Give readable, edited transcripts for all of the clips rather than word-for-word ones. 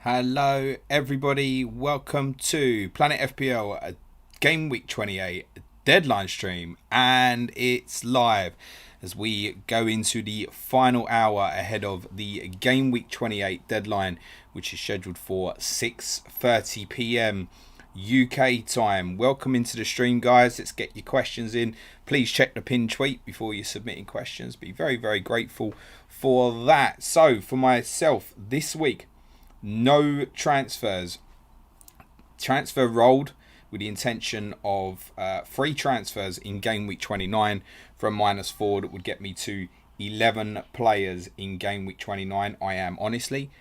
Hello everybody, welcome to Planet FPL Game Week 28 Deadline stream, and it's live as we go into the final hour ahead of the Game Week 28 Deadline, which is scheduled for 6:30 p.m. UK time. Welcome into the stream, guys. Let's get your questions in. Please check the pinned tweet before you're submitting questions. Be very grateful for that. So for myself this week, no transfers. Transfer rolled with the intention of free transfers in game week 29 from -4. That would get me to 11 players in game week 29. I am honestly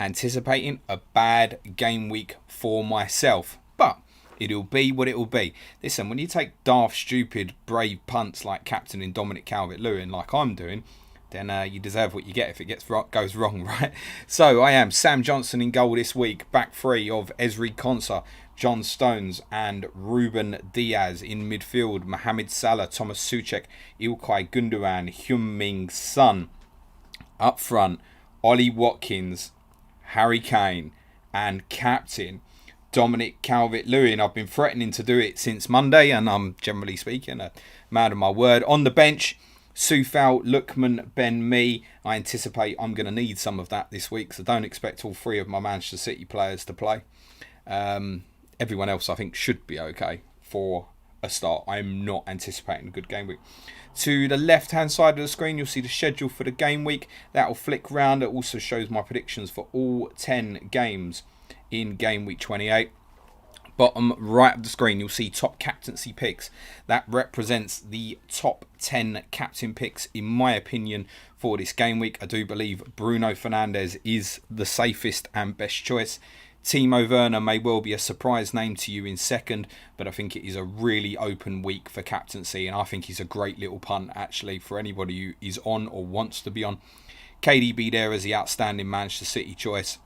anticipating a bad game week for myself, but it'll be what it'll be. Listen, when you take daft, stupid, brave punts like captain in Dominic Calvert-Lewin, like I'm doing, then you deserve what you get if it goes wrong, right? So I am Sam Johnson in goal this week. Back three of Ezri Konsa, John Stones and Ruben Diaz. In midfield, Mohamed Salah, Thomas Soucek, Ilkay Gundogan, Heung-min Son. Up front, Ollie Watkins, Harry Kane and captain Dominic Calvert-Lewin. I've been threatening to do it since Monday, and I'm generally speaking a man of my word. On the bench, Soufal, Lookman, Ben Mee. I anticipate I'm going to need some of that this week, so don't expect all three of my Manchester City players to play. Everyone else I think should be okay for a start. I'm not anticipating a good game week. To the left hand side of the screen, you'll see the schedule for the game week. That will flick round. It also shows my predictions for all 10 games in game week 28. Bottom right of the screen, you'll see top captaincy picks. That represents the top 10 captain picks, in my opinion, for this game week. I do believe Bruno Fernandes is the safest and best choice. Timo Werner may well be a surprise name to you in second, but I think it is a really open week for captaincy, and I think he's a great little punt, actually, for anybody who is on or wants to be on. KDB there as the outstanding Manchester City choice.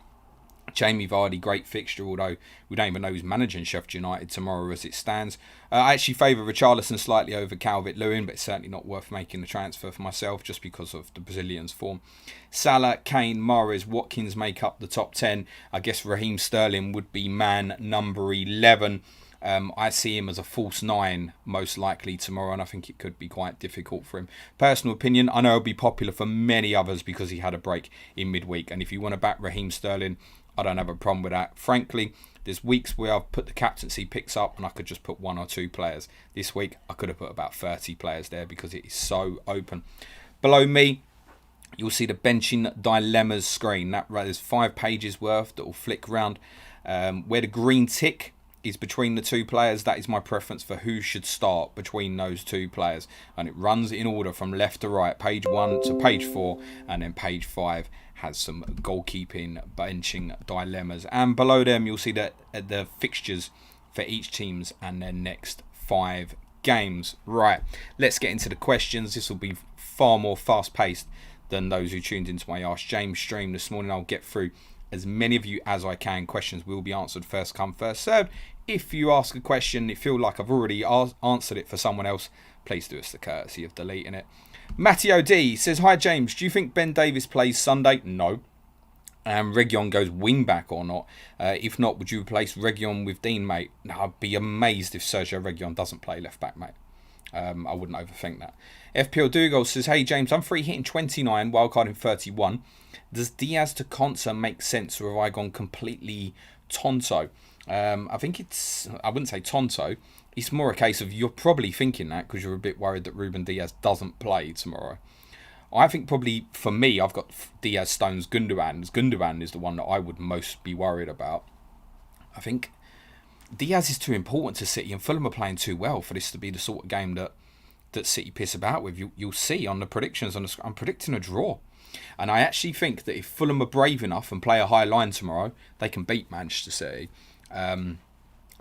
Jamie Vardy, great fixture, although we don't even know who's managing Sheffield United tomorrow as it stands. I actually favour Richarlison slightly over Calvert-Lewin, but it's certainly not worth making the transfer for myself just because of the Brazilian's form. Salah, Kane, Mahrez, Watkins make up the top 10. I guess Raheem Sterling would be man number 11. I see him as a false 9 most likely tomorrow, and I think it could be quite difficult for him. Personal opinion, I know it'll be popular for many others because he had a break in midweek, and if you want to back Raheem Sterling, I don't have a problem with that. Frankly, there's weeks where I've put the captaincy picks up and I could just put 1 or 2 players. This week, I could have put about 30 players there because it is so open. Below me, you'll see the benching dilemmas screen. There's 5 pages worth that will flick round. Where the green tick is between the 2 players, that is my preference for who should start between those 2 players. And it runs in order from left to right, page 1 to page 4, and then page 5 has some goalkeeping, benching dilemmas. And below them, you'll see the fixtures for each teams and their next 5 games. Right, let's get into the questions. This will be far more fast-paced than those who tuned into my Ask James stream this morning. I'll get through as many of you as I can. Questions will be answered first come, first served. If you ask a question, you feel like I've already answered it for someone else, please do us the courtesy of deleting it. Matteo D says, hi James, do you think Ben Davies plays Sunday? No. Reguilon goes wing back or not? If not, would you replace Reguilon with Dean, mate? No, I'd be amazed if Sergio Reguilon doesn't play left back, mate. I wouldn't overthink that. FPL Dougal says, hey James, I'm free hitting 29, wildcard in 31. Does Diaz to Konsa make sense, or have I gone completely tonto? I think I wouldn't say tonto. It's more a case of you're probably thinking that because you're a bit worried that Ruben Diaz doesn't play tomorrow. I think probably for me, I've got Diaz, Stones, Gundogan. Gundogan is the one that I would most be worried about. I think Diaz is too important to City, and Fulham are playing too well for this to be the sort of game that City piss about with. You'll see on the predictions. I'm predicting a draw. And I actually think that if Fulham are brave enough and play a high line tomorrow, they can beat Manchester City.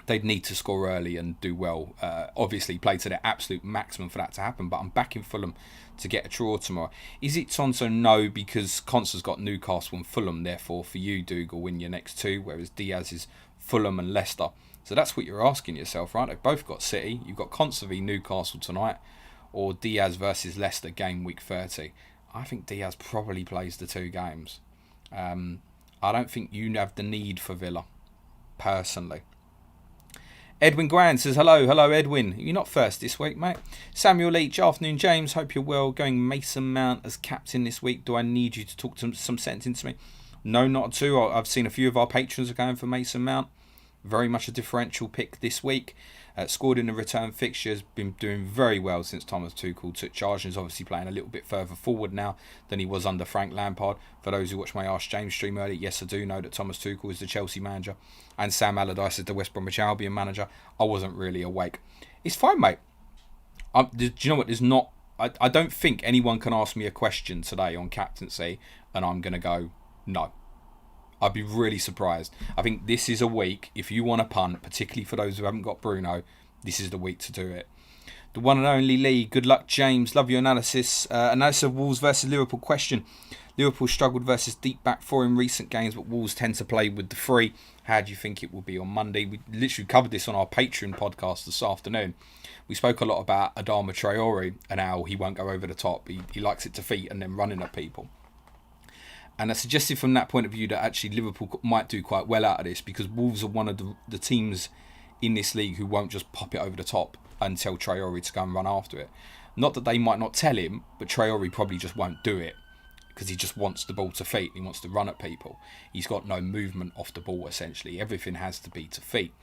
They'd need to score early and do well. Obviously, play to their absolute maximum for that to happen. But I'm backing Fulham to get a draw tomorrow. Is it Tonso? No, because Consa's got Newcastle and Fulham. Therefore, for you, Dougal, win your next 2, whereas Diaz is Fulham and Leicester. So that's what you're asking yourself, right? They've both got City. You've got Consa v Newcastle tonight, or Diaz versus Leicester game week 30. I think Diaz probably plays the 2 games. I don't think you have the need for Villa, personally. Edwin Grand says, hello Edwin. You're not first this week, mate. Samuel Leach, afternoon James, hope you're well. Going Mason Mount as captain this week. Do I need you to talk some sense into me? No, not at all. I've seen a few of our patrons are going for Mason Mount. Very much a differential pick this week. Scored in the return fixtures, been doing very well since Thomas Tuchel took charge, and is obviously playing a little bit further forward now than he was under Frank Lampard. For those who watched my Ask James stream earlier, yes, I do know that Thomas Tuchel is the Chelsea manager and Sam Allardyce is the West Bromwich Albion manager. I wasn't really awake. It's fine, mate. Do you know what? There's not. I don't think anyone can ask me a question today on captaincy and I'm going to go, no. I'd be really surprised. I think this is a week, if you want to punt, particularly for those who haven't got Bruno, this is the week to do it. The one and only Lee, good luck James, love your analysis. Analysis of Wolves versus Liverpool question. Liverpool struggled versus deep back four in recent games, but Wolves tend to play with the three. How do you think it will be on Monday? We literally covered this on our Patron podcast this afternoon. We spoke a lot about Adama Traore and how he won't go over the top. He likes it to feet and then running at people. And I suggested from that point of view that actually Liverpool might do quite well out of this, because Wolves are one of the teams in this league who won't just pop it over the top and tell Traore to go and run after it. Not that they might not tell him, but Traore probably just won't do it because he just wants the ball to feet. He wants to run at people. He's got no movement off the ball, essentially. Everything has to be to feet.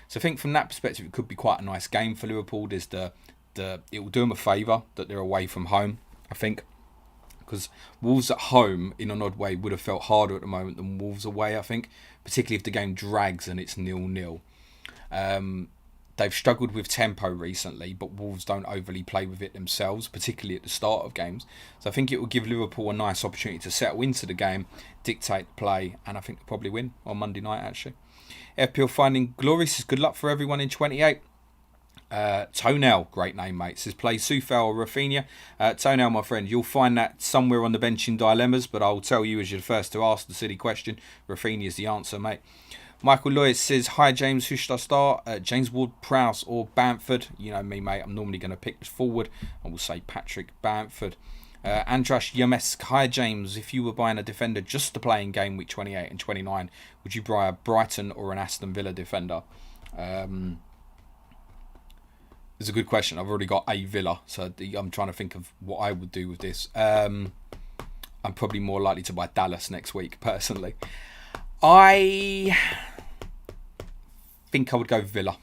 So I think from that perspective, it could be quite a nice game for Liverpool. There's it will do them a favour that they're away from home, I think. Because Wolves at home, in an odd way, would have felt harder at the moment than Wolves away, I think. Particularly if the game drags and it's 0-0. They've struggled with tempo recently, but Wolves don't overly play with it themselves, particularly at the start of games. So I think it will give Liverpool a nice opportunity to settle into the game, dictate the play, and I think they'll probably win on Monday night, actually. FPL Finding Glory says, good luck for everyone in 28. Toenail, great name, mate, says play Soufal or Rafinha. Toenail, my friend, you'll find that somewhere on the bench in dilemmas, but I'll tell you as you're the first to ask the silly question. Rafinha is the answer, mate. Michael Lloyd says, hi James, who should I start? James Ward-Prowse or Bamford? You know me, mate, I'm normally going to pick this forward. I will say Patrick Bamford. Andras Yamesk, hi James, if you were buying a defender just to play in game week 28 and 29, would you buy a Brighton or an Aston Villa defender? It's a good question. I've already got a Villa, so I'm trying to think of what I would do with this. I'm probably more likely to buy Dallas next week, personally. I think I would go Villa.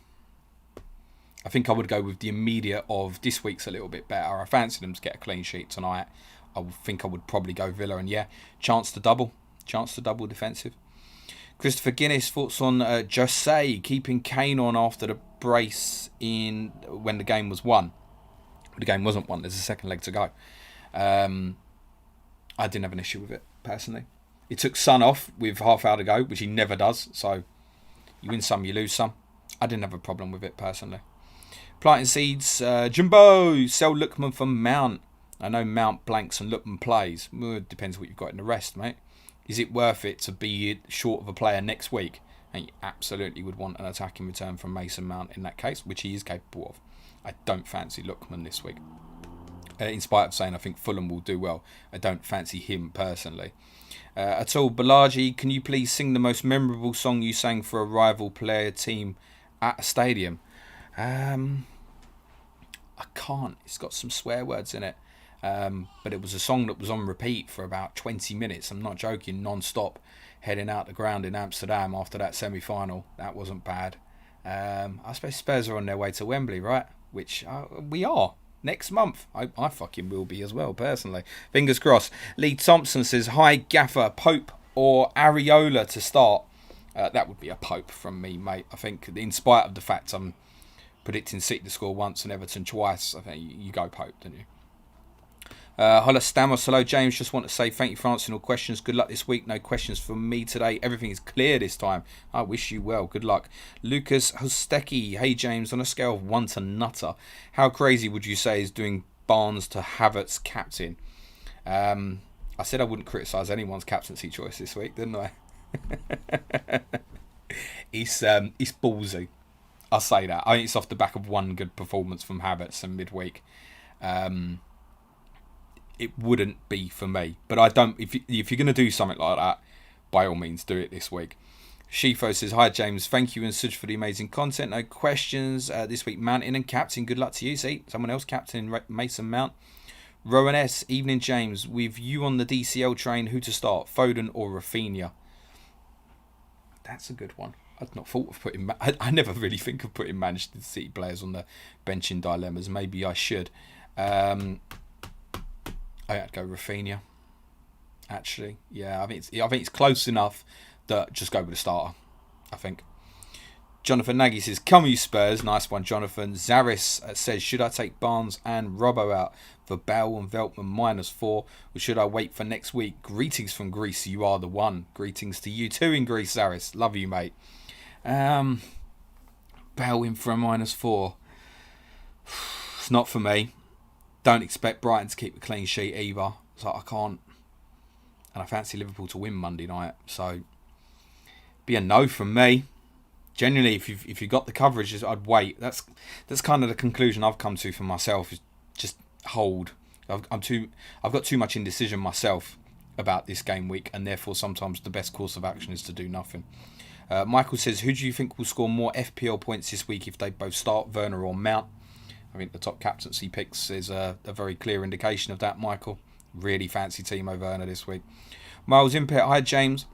I think I would go with the immediate of this week's a little bit better. I fancy them to get a clean sheet tonight. I think I would probably go Villa, and yeah, chance to double defensive. Christopher Guinness, thoughts on Jose keeping Kane on after the brace when the game was won. The game wasn't won. There's a second leg to go. I didn't have an issue with it, personally. He took Son off with half hour to go, which he never does. So you win some, you lose some. I didn't have a problem with it, personally. Planting Seeds, Jumbo, sell Lookman for Mount. I know Mount blanks and Lookman plays. Well, it depends what you've got in the rest, mate. Is it worth it to be short of a player next week? And you absolutely would want an attacking return from Mason Mount in that case, which he is capable of. I don't fancy Lookman this week. In spite of saying I think Fulham will do well, I don't fancy him personally. At all, Balaji, can you please sing the most memorable song you sang for a rival player team at a stadium? I can't. It's got some swear words in it. But it was a song that was on repeat for about 20 minutes. I'm not joking, non-stop. Heading out the ground in Amsterdam after that semi-final. That wasn't bad. I suppose Spurs are on their way to Wembley, right? Which we are. Next month. I fucking will be as well, personally. Fingers crossed. Lee Thompson says, hi Gaffer, Pope or Areola to start? That would be a Pope from me, mate. I think in spite of the fact I'm predicting City to score once and Everton twice, I think you go Pope, don't you? Hello Stamos, hello James, just want to say thank you for answering all questions. Good luck this week. No questions from me today. Everything is clear this time. I wish you well. Good luck. Lucas Hostecki, hey James, on a scale of 1 to nutter, how crazy would you say is doing Barnes to Havertz captain? I said I wouldn't criticise anyone's captaincy choice this week, didn't I? It's ballsy. I'll say that. I think it's off the back of one good performance from Havertz in midweek. It wouldn't be for me, but I don't. If you're going to do something like that, by all means do it this week. Shifo says, hi James, thank you and Suj for the amazing content. No questions. This week, Mountain and Captain, good luck to you. See, someone else, Captain Mason Mount. Rowan S, evening James, with you on the DCL train, who to start, Foden or Rafinha? That's a good one. I'd not thought of putting... I never really think of putting Manchester City players on the bench in dilemmas. Maybe I should. I'd go Rafinha. Actually, yeah, I think it's close enough that just go with a starter, I think. Jonathan Nagy says, come you Spurs. Nice one, Jonathan. Zaris says, should I take Barnes and Robbo out for Bell and Veltman -4, or should I wait for next week? Greetings from Greece. You are the one. Greetings to you too in Greece, Zaris. Love you, mate. Bell in for a -4. It's not for me. Don't expect Brighton to keep a clean sheet either. So I can't. And I fancy Liverpool to win Monday night. So be a no from me. Generally, if you've got the coverage, I'd wait. That's kind of the conclusion I've come to for myself. Is just hold. I've got too much indecision myself about this game week, and therefore sometimes the best course of action is to do nothing. Michael says, who do you think will score more FPL points this week if they both start, Werner or Mount? I think the top captaincy picks is a very clear indication of that, Michael. Really fancy Timo Werner this week. Miles Impet, hi James.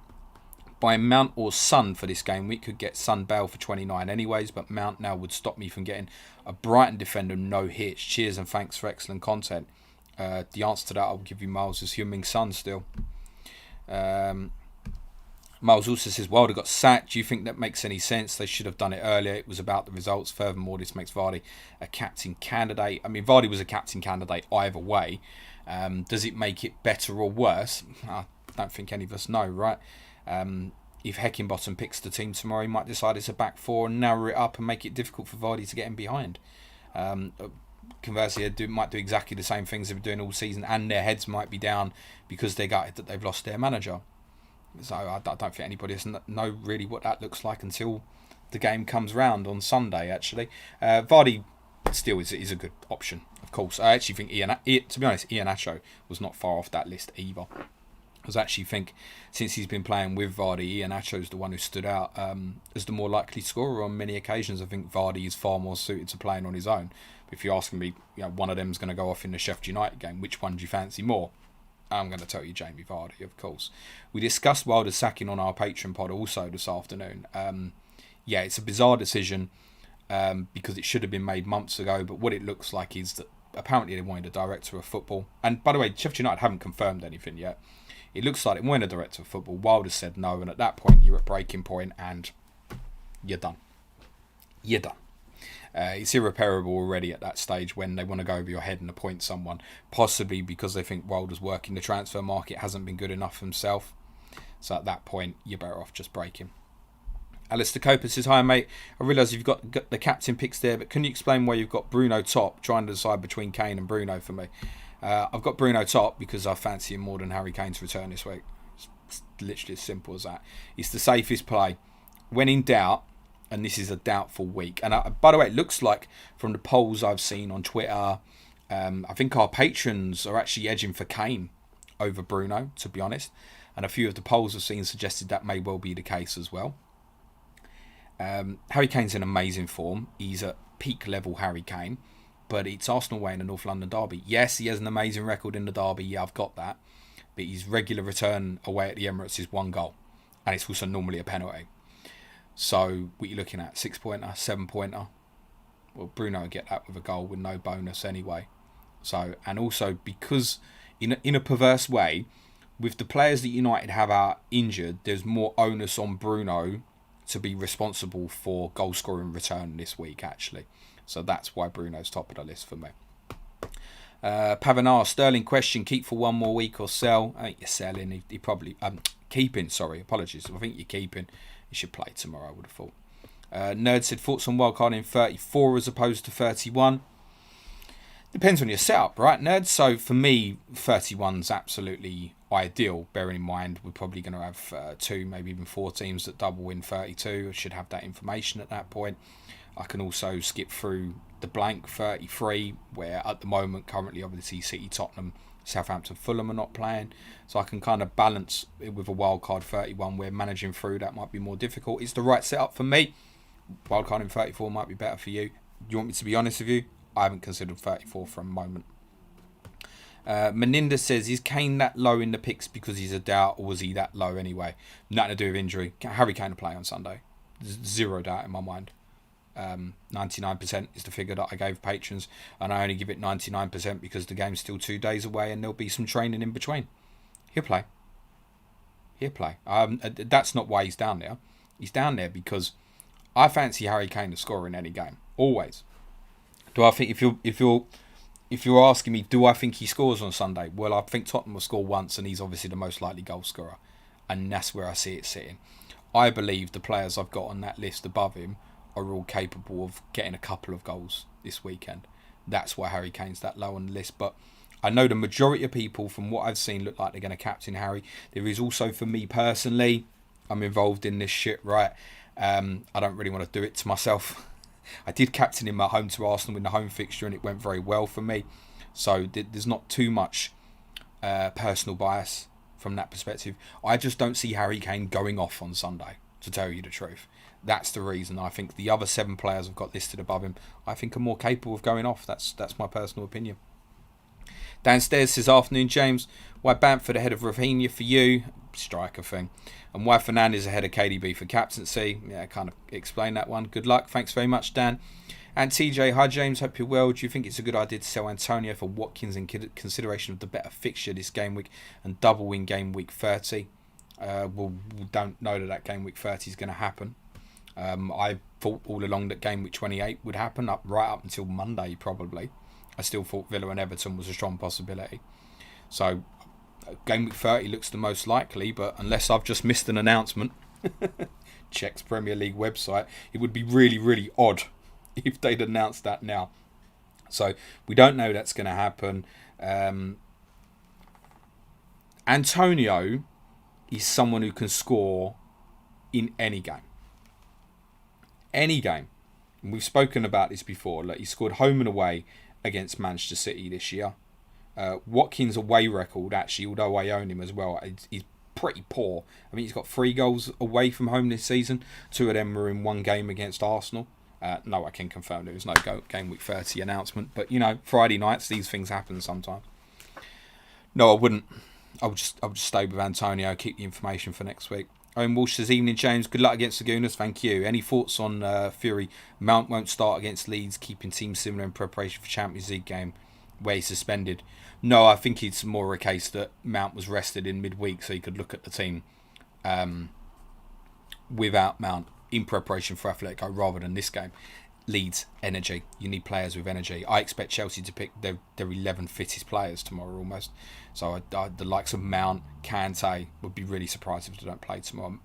By Mount or Son for this game week, could get Son Bale for 29 anyways, but Mount now would stop me from getting a Brighton defender no hits. Cheers and thanks for excellent content. The answer to that I'll give you, Miles, is Heung-min Son still. Miles also says, Wilder got sacked. Do you think that makes any sense? They should have done it earlier. It was about the results. Furthermore, this makes Vardy a captain candidate. I mean, Vardy was a captain candidate either way. Does it make it better or worse? I don't think any of us know, right? If Heckingbottom picks the team tomorrow, he might decide it's a back four and narrow it up and make it difficult for Vardy to get him behind. Conversely, they might do exactly the same things they've been doing all season, and their heads might be down because they're gutted that they've lost their manager. So I don't think anybody has know really what that looks like until the game comes round on Sunday, actually. Vardy still is a good option, of course. I actually think, to be honest, Iheanacho was not far off that list either. I actually think since he's been playing with Vardy, Iheanacho's the one who stood out as the more likely scorer on many occasions. I think Vardy is far more suited to playing on his own. But if you're asking me, one of them's going to go off in the Sheffield United game, which one do you fancy more? I'm going to tell you Jamie Vardy, of course. We discussed Wilder's sacking on our Patron pod also this afternoon. It's a bizarre decision because it should have been made months ago, but what it looks like is that apparently they wanted a director of football. And by the way, Sheffield United haven't confirmed anything yet. It looks like they wanted a director of football. Wilder said no, and at that point you're at breaking point and you're done. You're done. It's irreparable already at that stage when they want to go over your head and appoint someone, possibly because they think Wilder's work in the transfer market hasn't been good enough himself. So at that point, you're better off just breaking. Alistair Coper says, hi mate, I realise you've got the captain picks there, but can you explain why you've got Bruno top, trying to decide between Kane and Bruno for me? I've got Bruno top because I fancy him more than Harry Kane's return this week. It's literally as simple as that. It's the safest play. When in doubt, and this is a doubtful week. And by the way, it looks like from the polls I've seen on Twitter, I think our patrons are actually edging for Kane over Bruno, to be honest. And a few of the polls I've seen suggested that may well be the case as well. Harry Kane's in amazing form. He's at peak level Harry Kane. But it's Arsenal away in the North London derby. Yes, he has an amazing record in the derby. Yeah, I've got that. But his regular return away at the Emirates is 1 goal. And it's also normally a penalty. So what you're looking at, 6-pointer, 7-pointer. Well, Bruno will get that with a goal with no bonus anyway. So, and also because in a perverse way, with the players that United have out injured, there's more onus on Bruno to be responsible for goal scoring return this week, actually. So that's why Bruno's top of the list for me. Pavanar, Sterling question, keep for one more week or sell? I think you're selling. He probably... keeping, sorry, apologies. I think you're keeping. He should play tomorrow, I would have thought. Nerd said, thoughts on wildcard in 34 as opposed to 31? Depends on your setup, right, Nerd? So for me, 31's absolutely ideal. Bearing in mind, we're probably going to have 2, maybe even 4 teams that double in 32. I should have that information at that point. I can also skip through the blank 33, where at the moment, currently, obviously, City, Tottenham, Southampton, Fulham are not playing. So I can kind of balance it with a wildcard 31 where managing through that might be more difficult. It's the right setup for me. Wildcard in 34 might be better for you. Do you want me to be honest with you? I haven't considered 34 for a moment. Meninda says, is Kane that low in the picks because he's a doubt, or was he that low anyway? Nothing to do with injury. Harry Kane will play on Sunday. Zero doubt in my mind. 99% is the figure that I gave patrons, and I only give it 99% because the game's still 2 days away and there'll be some training in between. He'll play. That's not why he's down there. He's down there because I fancy Harry Kane to score in any game. Always. Do I think if you're asking me, do I think he scores on Sunday? Well, I think Tottenham will score once, and he's obviously the most likely goal scorer, and that's where I see it sitting. I believe the players I've got on that list above him are all capable of getting a couple of goals this weekend. That's why Harry Kane's that low on the list. But I know the majority of people, from what I've seen, look like they're going to captain Harry. There is also, for me personally, I'm involved in this shit, right? I don't really want to do it to myself. I did captain him at home to Arsenal in the home fixture, and it went very well for me. So there's not too much personal bias from that perspective. I just don't see Harry Kane going off on Sunday, to tell you the truth. That's the reason. I think the other 7 players I've got listed above him, I think are more capable of going off. That's my personal opinion. Downstairs says, afternoon James, why Bamford ahead of Rafinha for you? Striker thing. And why Fernandes ahead of KDB for captaincy? Yeah, kind of explain that one. Good luck. Thanks very much, Dan. And TJ, hi James, hope you're well. Do you think it's a good idea to sell Antonio for Watkins in consideration of the better fixture this game week and double in game week 30? We don't know that game week 30 is going to happen. I thought all along that game week 28 would happen, right up until Monday probably. I still thought Villa and Everton was a strong possibility. So game week 30 looks the most likely, but unless I've just missed an announcement, checks Premier League website, it would be really, really odd if they'd announced that now. So we don't know that's going to happen. Antonio is someone who can score in any game. Any game. And we've spoken about this before. Like, he scored home and away against Manchester City this year. Watkins' away record, actually, although I own him as well, is pretty poor. I mean, he's got 3 goals away from home this season. 2 of them were in one game against Arsenal. No, I can confirm there was no game week 30 announcement. But, you know, Friday nights, these things happen sometimes. No, I wouldn't. I would just stay with Antonio, keep the information for next week. Owen Walsh says, evening James, good luck against the Gooners, thank you. Any thoughts on Fury? Mount won't start against Leeds, keeping teams similar in preparation for Champions League game where he's suspended. No, I think it's more a case that Mount was rested in midweek so he could look at the team without Mount in preparation for Atletico rather than this game. Leeds, energy. You need players with energy. I expect Chelsea to pick their 11 fittest players tomorrow almost. So the likes of Mount, Kante, would be really surprised if they don't play tomorrow.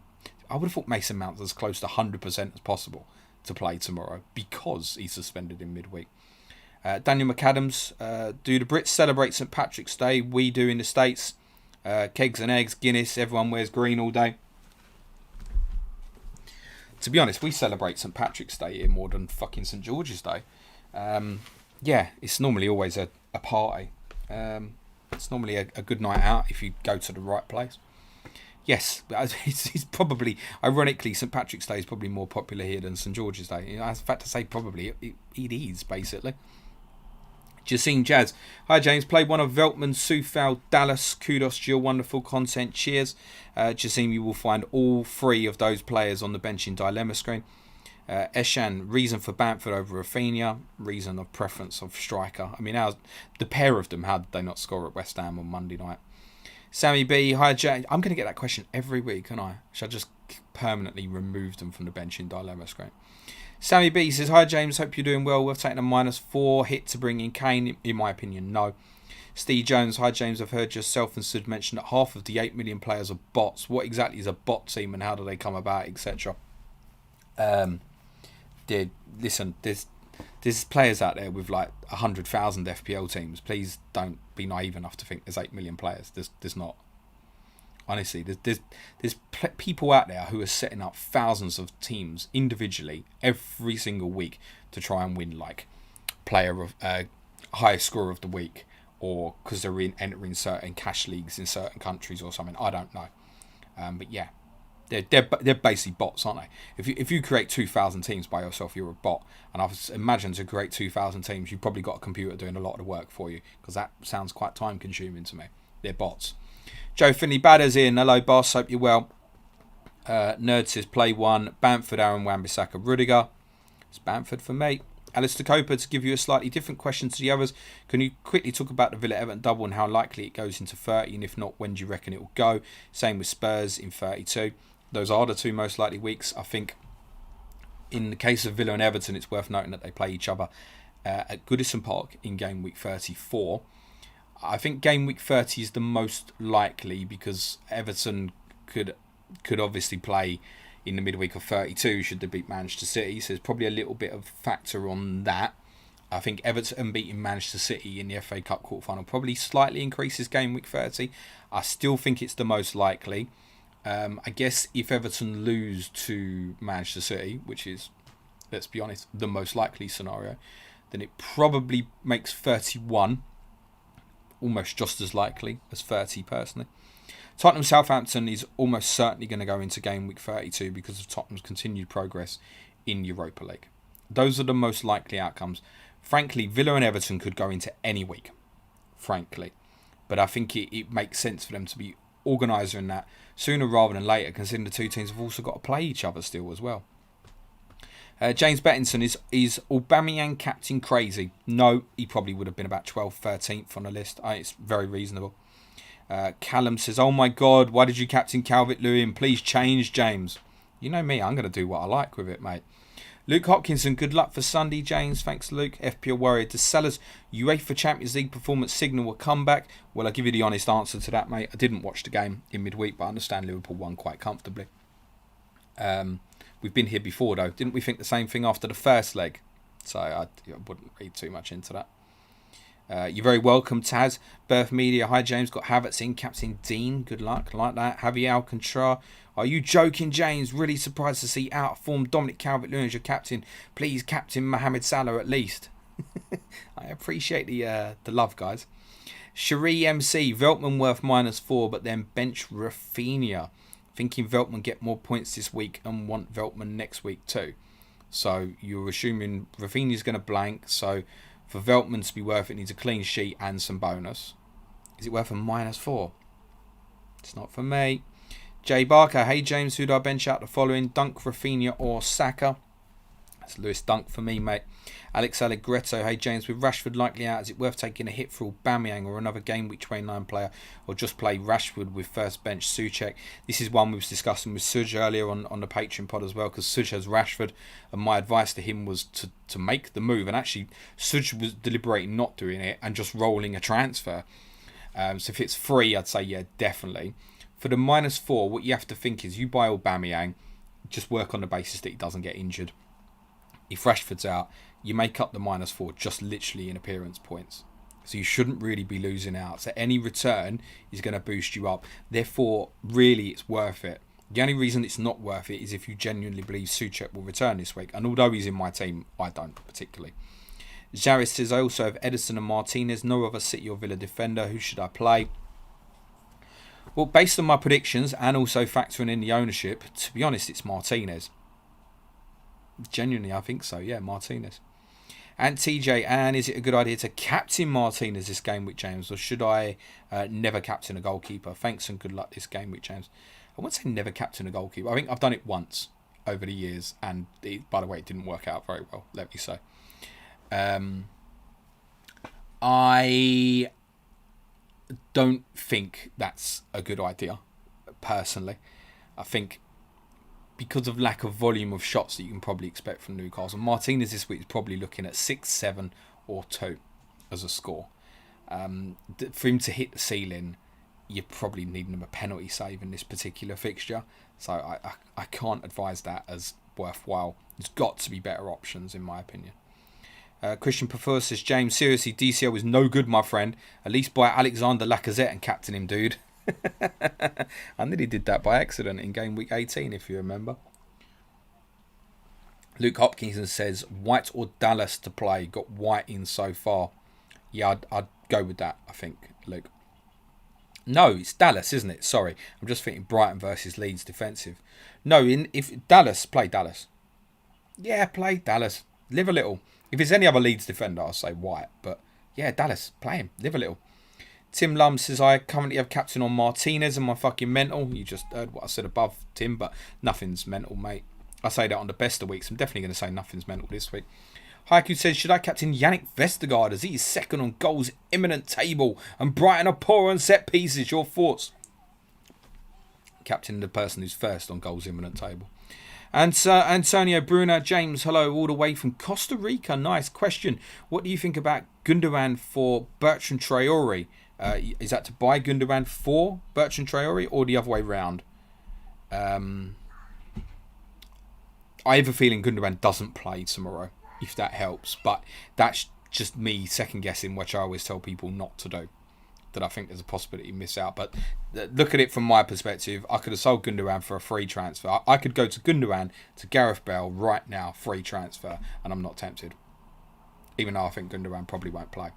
I would have thought Mason Mount's as close to 100% as possible to play tomorrow because he's suspended in midweek. Daniel McAdams, do the Brits celebrate St Patrick's Day? We do in the States. Kegs and eggs, Guinness, everyone wears green all day. To be honest, we celebrate St Patrick's Day here more than fucking St George's Day. Yeah, it's normally always a party. It's normally a good night out if you go to the right place. Yes, it's probably, ironically, St Patrick's Day is probably more popular here than St George's Day. In fact, to say probably, it is, basically. Jacine Jazz. Hi, James. Played one of Veltman's Soufal Dallas. Kudos to your wonderful content. Cheers. Jacine, you will find all 3 of those players on the bench in dilemma screen. Eshan, reason for Bamford over Rafinha. Reason of preference of striker. I mean, the pair of them, how did they not score at West Ham on Monday night? Sammy B. Hi, James. I'm going to get that question every week, aren't I? Should I just permanently remove them from the bench in dilemma screen? Sammy B says, hi James, hope you're doing well. We've taken a -4 hit to bring in Kane. In my opinion, no. Steve Jones, hi James, I've heard yourself and Sid mention that half of the 8 million players are bots. What exactly is a bot team and how do they come about, etc.? Listen, there's players out there with like 100,000 FPL teams. Please don't be naive enough to think there's 8 million players. There's not. Honestly, there's people out there who are setting up thousands of teams individually every single week to try and win like player of highest scorer of the week or because they're entering certain cash leagues in certain countries or something. I don't know. But yeah, they're basically bots, aren't they? If you create 2,000 teams by yourself, you're a bot. And I imagine to create 2,000 teams, you've probably got a computer doing a lot of the work for you, because that sounds quite time consuming to me. They're bots. Joe Finley Badders in. Hello, boss. Hope you're well. Nerd says play one. Bamford, Aaron Wan-Bissaka, Rudiger. It's Bamford for me. Alistair Coper, to give you a slightly different question to the others, can you quickly talk about the Villa-Everton double and how likely it goes into 30, and if not, when do you reckon it will go? Same with Spurs in 32. Those are the two most likely weeks. I think in the case of Villa and Everton, it's worth noting that they play each other at Goodison Park in game week 34. I think game week 30 is the most likely, because Everton could obviously play in the midweek of 32 should they beat Manchester City, so there's probably a little bit of factor on that. I think Everton beating Manchester City in the FA Cup quarterfinal probably slightly increases game week 30. I still think it's the most likely. I guess if Everton lose to Manchester City, which is, let's be honest, the most likely scenario, then it probably makes 31 almost just as likely as 30 personally. Tottenham Southampton is almost certainly going to go into game week 32 because of Tottenham's continued progress in Europa League. Those are the most likely outcomes. Frankly, Villa and Everton could go into any week, frankly. But I think it makes sense for them to be organiser in that sooner rather than later, considering the two teams have also got to play each other still as well. James Bettinson, is Aubameyang captain crazy? No, he probably would have been about 12th, 13th on the list. It's very reasonable. Callum says, oh my God, why did you captain Calvert-Lewin? Please change, James. You know me, I'm going to do what I like with it, mate. Luke Hopkinson, good luck for Sunday, James. Thanks, Luke. FPL Warrior, does Salah's UEFA Champions League performance signal a comeback? Well, I'll give you the honest answer to that, mate. I didn't watch the game in midweek, but I understand Liverpool won quite comfortably. We've been here before, though. Didn't we think the same thing after the first leg? So I wouldn't read too much into that. You're very welcome, Taz. Birth Media. Hi, James. Got Havertz in. Captain Dean. Good luck. Like that. Javier Alcantara. Are you joking, James? Really surprised to see out-of-form Dominic Calvert-Lewin as your captain. Please, captain Mohamed Salah at least. I appreciate the love, guys. Cherie MC. Veltman worth -4, but then bench Rafinha. Thinking Veltman get more points this week and want Veltman next week too. So you're assuming Rafinha's going to blank. So for Veltman to be worth it, needs a clean sheet and some bonus. Is it worth a -4? It's not for me. Jay Barker. Hey James, who do I bench out the following? Dunk, Rafinha or Saka? That's Lewis Dunk for me, mate. Alex Allegretto. Hey James, with Rashford likely out, is it worth taking a hit for Aubameyang or another game week 29 player, or just play Rashford with first bench Souček? This is one we was discussing with Suj earlier on the Patron pod as well, because Suj has Rashford, and my advice to him was to make the move, and actually Suj was deliberating not doing it and just rolling a transfer. So if it's free, I'd say yeah, definitely. For the -4, what you have to think is you buy Aubameyang, just work on the basis that he doesn't get injured. If Rashford's out, you make up the -4 just literally in appearance points. So you shouldn't really be losing out. So any return is going to boost you up. Therefore, really, it's worth it. The only reason it's not worth it is if you genuinely believe Souček will return this week. And although he's in my team, I don't particularly. Jaris says, I also have Edison and Martinez. No other City or Villa defender. Who should I play? Well, based on my predictions and also factoring in the ownership, to be honest, it's Martinez. Genuinely, I think so. Yeah, Martinez. And TJ, and is it a good idea to captain Martinez this game week, James? Or should I never captain a goalkeeper? Thanks and good luck this game week, James. I wouldn't say never captain a goalkeeper. I think I've done it once over the years. And by the way, it didn't work out very well, let me say. I don't think that's a good idea, personally. I think because of lack of volume of shots that you can probably expect from Newcastle, Martinez this week is probably looking at 6, 7 or 2 as a score. For him to hit the ceiling, you're probably needing him a penalty save in this particular fixture. So I can't advise that as worthwhile. There's got to be better options, in my opinion. Christian Prefer says, James, seriously, DCL is no good, my friend. At least buy Alexander Lacazette and captain him, dude. I nearly did that by accident in game week 18, if you remember. Luke Hopkinson says, White or Dallas to play? Got White in so far. Yeah, I'd go with that, I think, Luke. No, it's Dallas, isn't it? Sorry. I'm just thinking Brighton versus Leeds defensive. No, if Dallas, play Dallas. Yeah, play Dallas. Live a little. If it's any other Leeds defender, I'll say White. But yeah, Dallas, play him. Live a little. Tim Lum says, I currently have captain on Martinez and my fucking mental. You just heard what I said above, Tim, but nothing's mental, mate. I say that on the best of weeks. I'm definitely going to say nothing's mental this week. Haiku says, should I captain Yannick Vestergaard as he is second on goals imminent table and Brighton are poor on set pieces? Your thoughts? Captain the person who's first on goals imminent table. And Antonio Bruno James, hello, all the way from Costa Rica. Nice question. What do you think about Gundogan for Bertrand Traore? Is that to buy Gundogan for Bertrand Traore or the other way round? I have a feeling Gundogan doesn't play tomorrow, if that helps. But that's just me second guessing, which I always tell people not to do. That I think there's a possibility to miss out. But look at it from my perspective. I could have sold Gundogan for a free transfer. I could go to Gundogan to Gareth Bale right now, free transfer, and I'm not tempted. Even though I think Gundogan probably won't play.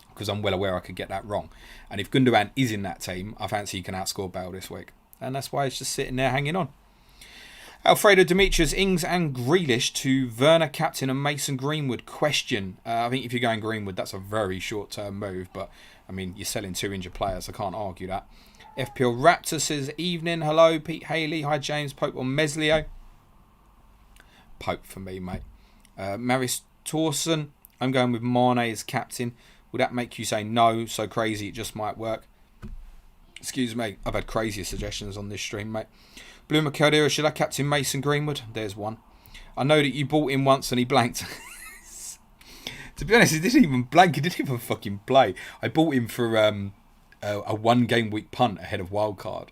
Because I'm well aware I could get that wrong. And if Gundogan is in that team, I fancy he can outscore Bale this week. And that's why it's just sitting there hanging on. Alfredo Demetrius, Ings and Grealish to Werner captain and Mason Greenwood. Question. I think if you're going Greenwood, that's a very short-term move. But, I mean, you're selling 2 injured players. I can't argue that. FPL Raptor says, evening. Hello, Pete Haley. Hi, James. Pope or Meslio? Pope for me, mate. Maris Torson. I'm going with Mane as captain. Would that make you say no? So crazy, it just might work. Excuse me. I've had crazier suggestions on this stream, mate. Blue Macadera, should I captain Mason Greenwood? There's one. I know that you bought him once and he blanked. To be honest, he didn't even blank. He didn't even fucking play. I bought him for a 1 game week punt ahead of wildcard.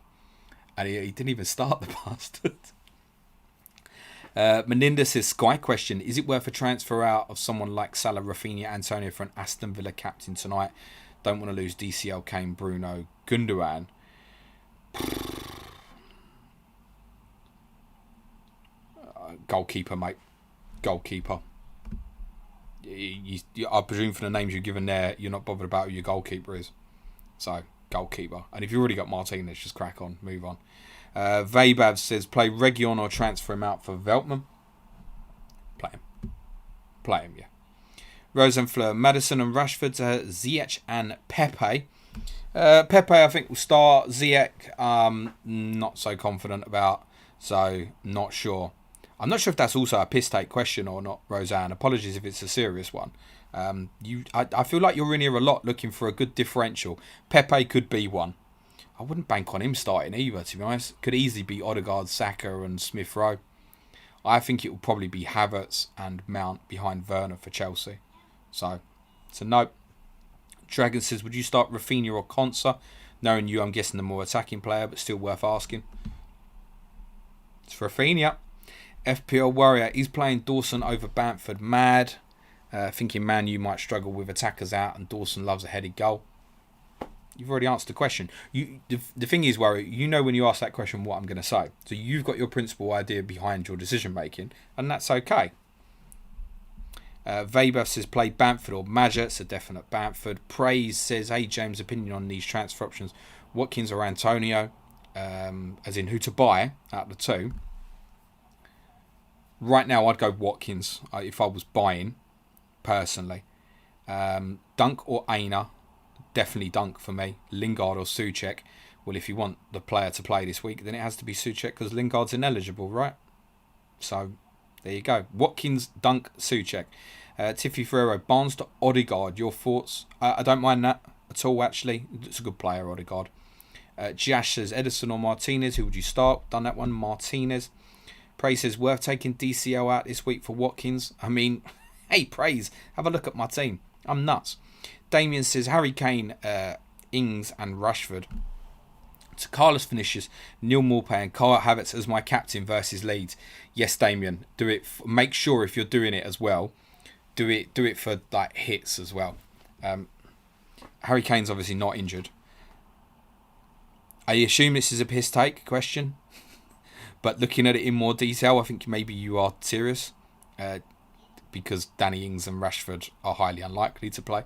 And he didn't even start, the bastard. Meninda says, Sky question. Is it worth a transfer out of someone like Salah, Rafinha, Antonio for an Aston Villa captain tonight? Don't want to lose DCL, Kane, Bruno, Gundogan. Goalkeeper, mate. Goalkeeper. I presume from the names you've given there, you're not bothered about who your goalkeeper is. So, goalkeeper. And if you've already got Martinez, just crack on. Move on. Vabav says, play Region or transfer him out for Veltman. Play him. Play him, yeah. Rosenfleur, Madison and Rashford, Ziyech and Pepe. Pepe, I think, will start. Ziyech, not so confident about. So, not sure. I'm not sure if that's also a piss take question or not, Roseanne. Apologies if it's a serious one. I feel like you're in here a lot looking for a good differential. Pepe could be one. I wouldn't bank on him starting either, to be honest. Could easily be Odegaard, Saka and Smith Rowe. I think it will probably be Havertz and Mount behind Werner for Chelsea. So no. Dragon says, would you start Rafinha or Konsa? Knowing you, I'm guessing the more attacking player, but still worth asking. It's Rafinha. FPL Warrior, he's playing Dawson over Bamford. Mad. Thinking Man U might struggle with attackers out and Dawson loves a headed goal. You've already answered the question. The thing is, Warrior, you know when you ask that question what I'm going to say. So you've got your principal idea behind your decision making, and that's okay. Weber says play Bamford or Maja. It's a definite Bamford. Praise says, hey James, opinion on these transfer options. Watkins or Antonio, as in who to buy out of the two. Right now, I'd go Watkins if I was buying, personally. Dunk or Aina, definitely Dunk for me. Lingard or Souček. Well, if you want the player to play this week, then it has to be Souček because Lingard's ineligible, right? So, there you go. Watkins, Dunk, Souček. Tiffy Ferrero, Barnes to Odegaard. Your thoughts? I don't mind that at all, actually. It's a good player, Odegaard. Jash says, Edison or Martinez. Who would you start? Done that one. Martinez. Praise says, worth taking DCL out this week for Watkins. I mean, hey, Praise, have a look at my team. I'm nuts. Damien says, Harry Kane, Ings and Rashford. To Carlos finishes, Neil Maupay and Kyle Havertz as my captain versus Leeds. Yes, Damien, do it. Make sure if you're doing it as well, do it for like hits as well. Harry Kane's obviously not injured. I assume this is a piss take question. But looking at it in more detail, I think maybe you are serious. Because Danny Ings and Rashford are highly unlikely to play.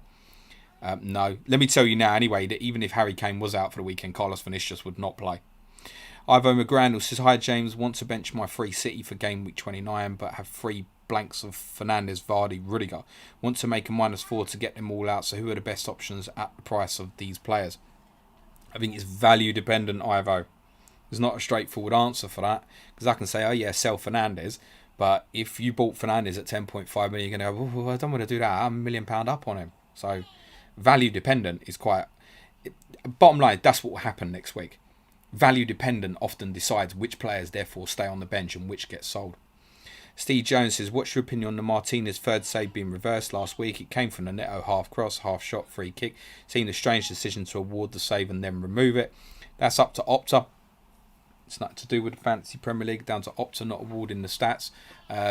No. Let me tell you now anyway that even if Harry Kane was out for the weekend, Carlos Vinicius would not play. Ivo McGrandle says, hi James, want to bench my free City for game week 29 but have 3 blanks of Fernandes, Vardy, Rudiger. Want to make a -4 to get them all out, so who are the best options at the price of these players? I think it's value dependent, Ivo. There's not a straightforward answer for that, because I can say, oh yeah, sell Fernandes, but if you bought Fernandes at 10.5 million, you're going to go, I don't want to do that, I'm £1 million up on him. So value dependent is quite... Bottom line, that's what will happen next week. Value dependent often decides which players therefore stay on the bench and which get sold. Steve Jones says, what's your opinion on the Martinez third save being reversed last week? It came from the Neto half cross, half shot, free kick. Seemed a strange decision to award the save and then remove it. That's up to Opta. It's not to do with the Fantasy Premier League, down to Opta not awarding the stats.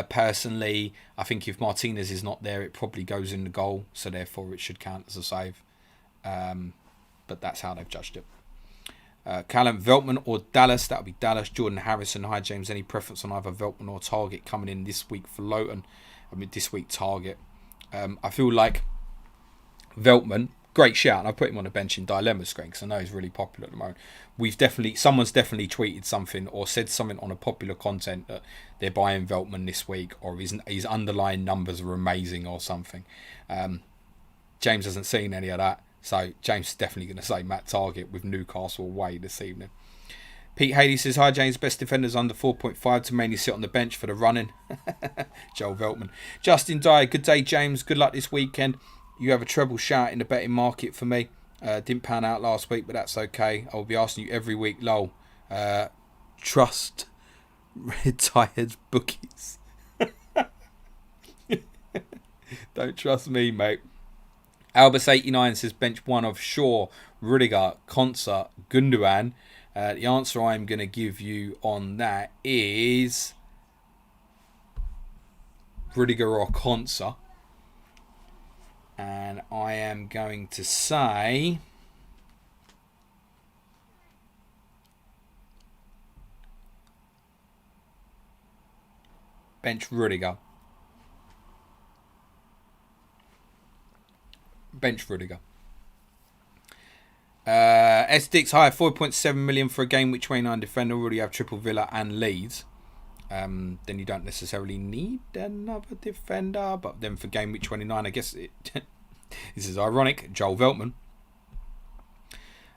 Personally, I think if Martinez is not there, it probably goes in the goal, so therefore it should count as a save. But that's how they've judged it. Callum, Veltman or Dallas? That would be Dallas. Jordan Harrison. Hi James, any preference on either Veltman or Target coming in this week for Lowton? I mean, this week Target. I feel like Veltman, great shout, and I put him on the bench in Dilemma screen because I know he's really popular at the moment. Someone's definitely tweeted something or said something on a popular content that they're buying Veltman this week, or his underlying numbers are amazing or something. James hasn't seen any of that. So James is definitely going to say Matt Target with Newcastle away this evening. Pete Haley says, hi James, best defenders under 4.5 to mainly sit on the bench for the running. Joel Veltman. Justin Dyer, good day James, good luck this weekend. You have a treble shout in the betting market for me. Didn't pan out last week, but that's okay. I will be asking you every week, lol. Trust retired bookies. Don't trust me, mate. Albus89 says bench 1 of Shaw, Rudiger, Konsa, Gundogan. The answer I'm going to give you on that is Rudiger or Konsa. And I am going to say bench Rudiger. Bench Rudiger. S-Dix, hi, 4.7 million for a game which 29 defender. Already have triple Villa and Leeds. Then you don't necessarily need another defender. But then for game week 29, I guess this is ironic. Joel Veltman.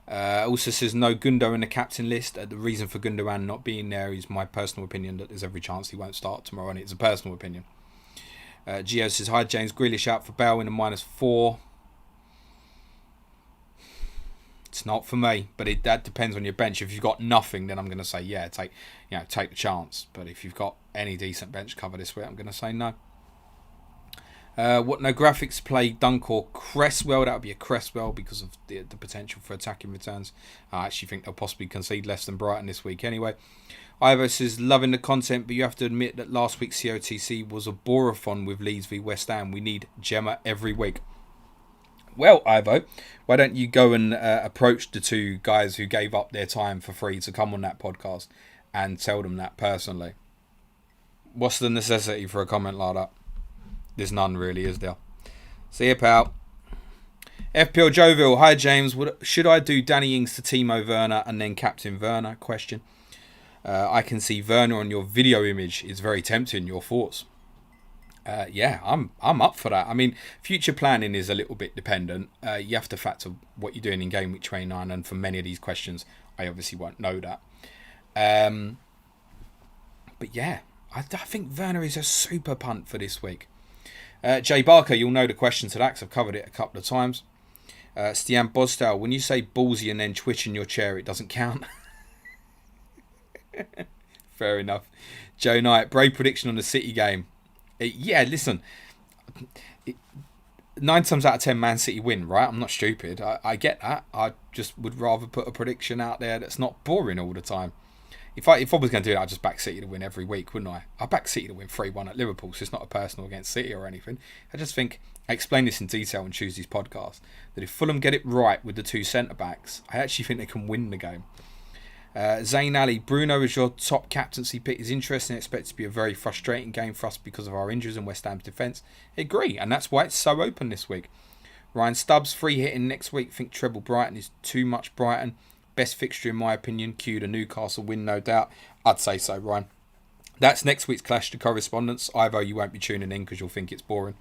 Also says no Gundo in the captain list. The reason for Gundogan not being there is my personal opinion that there's every chance he won't start tomorrow, and it's a personal opinion. Gio says, hi James, Grealish out for Bale in a -4. It's not for me, but that depends on your bench. If you've got nothing, then I'm going to say yeah, take the chance. But if you've got any decent bench cover this week, I'm going to say no. What no graphics play Dunk or Cresswell? That would be a Cresswell because of the potential for attacking returns. I actually think they'll possibly concede less than Brighton this week anyway. Ivo says loving the content, but you have to admit that last week's COTC was a borathon with Leeds v West Ham. We need Gemma every week. Well, Ivo, why don't you go and approach the 2 guys who gave up their time for free to come on that podcast and tell them that personally? What's the necessity for a comment like that? There's none really, is there? See you, pal. FPL Jovial, hi James, should I do Danny Ings to Timo Werner and then Captain Werner? Question. I can see Werner on your video image. It's very tempting. Your thoughts? Yeah, I'm up for that. I mean, future planning is a little bit dependent. You have to factor what you're doing in game week 29, and for many of these questions, I obviously won't know that. But yeah, I think Werner is a super punt for this week. Jay Barker, you'll know the question to that because I've covered it a couple of times. Stian Bosdale, when you say ballsy and then twitch in your chair, it doesn't count. Fair enough. Joe Knight, brave prediction on the City game. Yeah, listen, 9 times out of 10 Man City win, right? I'm not stupid. I get that. I just would rather put a prediction out there that's not boring all the time. If I was going to do that, I'd just back City to win every week, wouldn't I? I back City to win 3-1 at Liverpool, so it's not a personal against City or anything. I just think, I explained this in detail on Tuesday's podcast, that if Fulham get it right with the 2 centre-backs, I actually think they can win the game. Zayn Ali, Bruno is your top captaincy pick. Is interesting. I expect it to be a very frustrating game for us because of our injuries and West Ham's defence. I agree, and that's why it's so open this week. Ryan Stubbs, free hitting next week. Think treble Brighton is too much Brighton. Best fixture in my opinion. Cue the Newcastle win, no doubt. I'd say so, Ryan. That's next week's Clash to Correspondence. Ivo, you won't be tuning in because you'll think it's boring.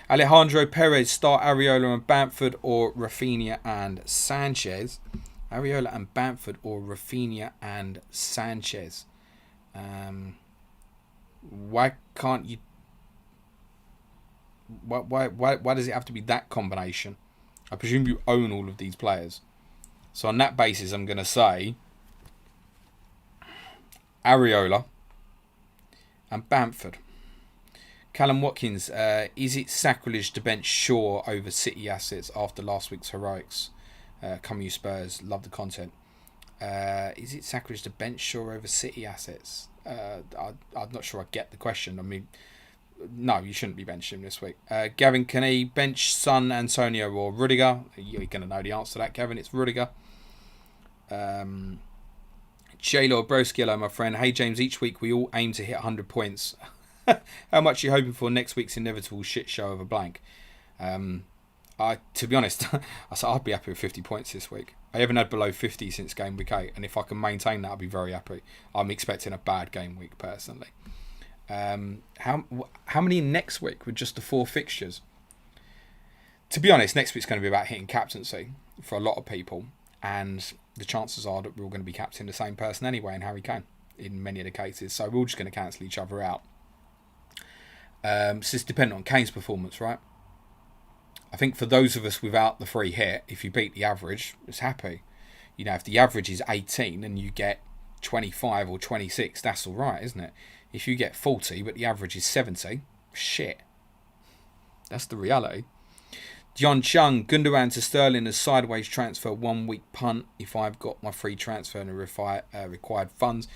Alejandro Perez, start Areola and Bamford or Rafinha and Sanchez. Areola and Bamford or Rafinha and Sanchez. Why can't you... Why does it have to be that combination? I presume you own all of these players. So on that basis, I'm going to say Areola and Bamford. Callum Watkins, is it sacrilege to bench Shaw over City assets after last week's heroics? Come you Spurs, love the content. Is it sacrilege to bench Shaw over City assets? I'm not sure I get the question. I mean, no, you shouldn't be benching him this week. Gavin, can he bench Son, Antonio or Rudiger? You're going to know the answer to that, Gavin. It's Rudiger. J-Law Broski, hello, my friend. Hey, James, each week we all aim to hit 100 points. How much are you hoping for next week's inevitable shit show of a blank? To be honest, I'd be happy with 50 points this week. I haven't had below 50 since game week 8, and if I can maintain that, I'll be very happy. I'm expecting a bad game week, personally. How many next week with just the 4 fixtures? To be honest, next week's going to be about hitting captaincy for a lot of people, and the chances are that we're all going to be captaining the same person anyway, and Harry Kane in many of the cases. So we're all just going to cancel each other out. So it's dependent on Kane's performance, right? I think for those of us without the free hit, if you beat the average, it's happy. You know, if the average is 18 and you get 25 or 26, that's all right, isn't it? If you get 40 but the average is 70, shit. That's the reality. John Chung, Gundogan to Sterling as sideways transfer, 1 week punt if I've got my free transfer and required funds.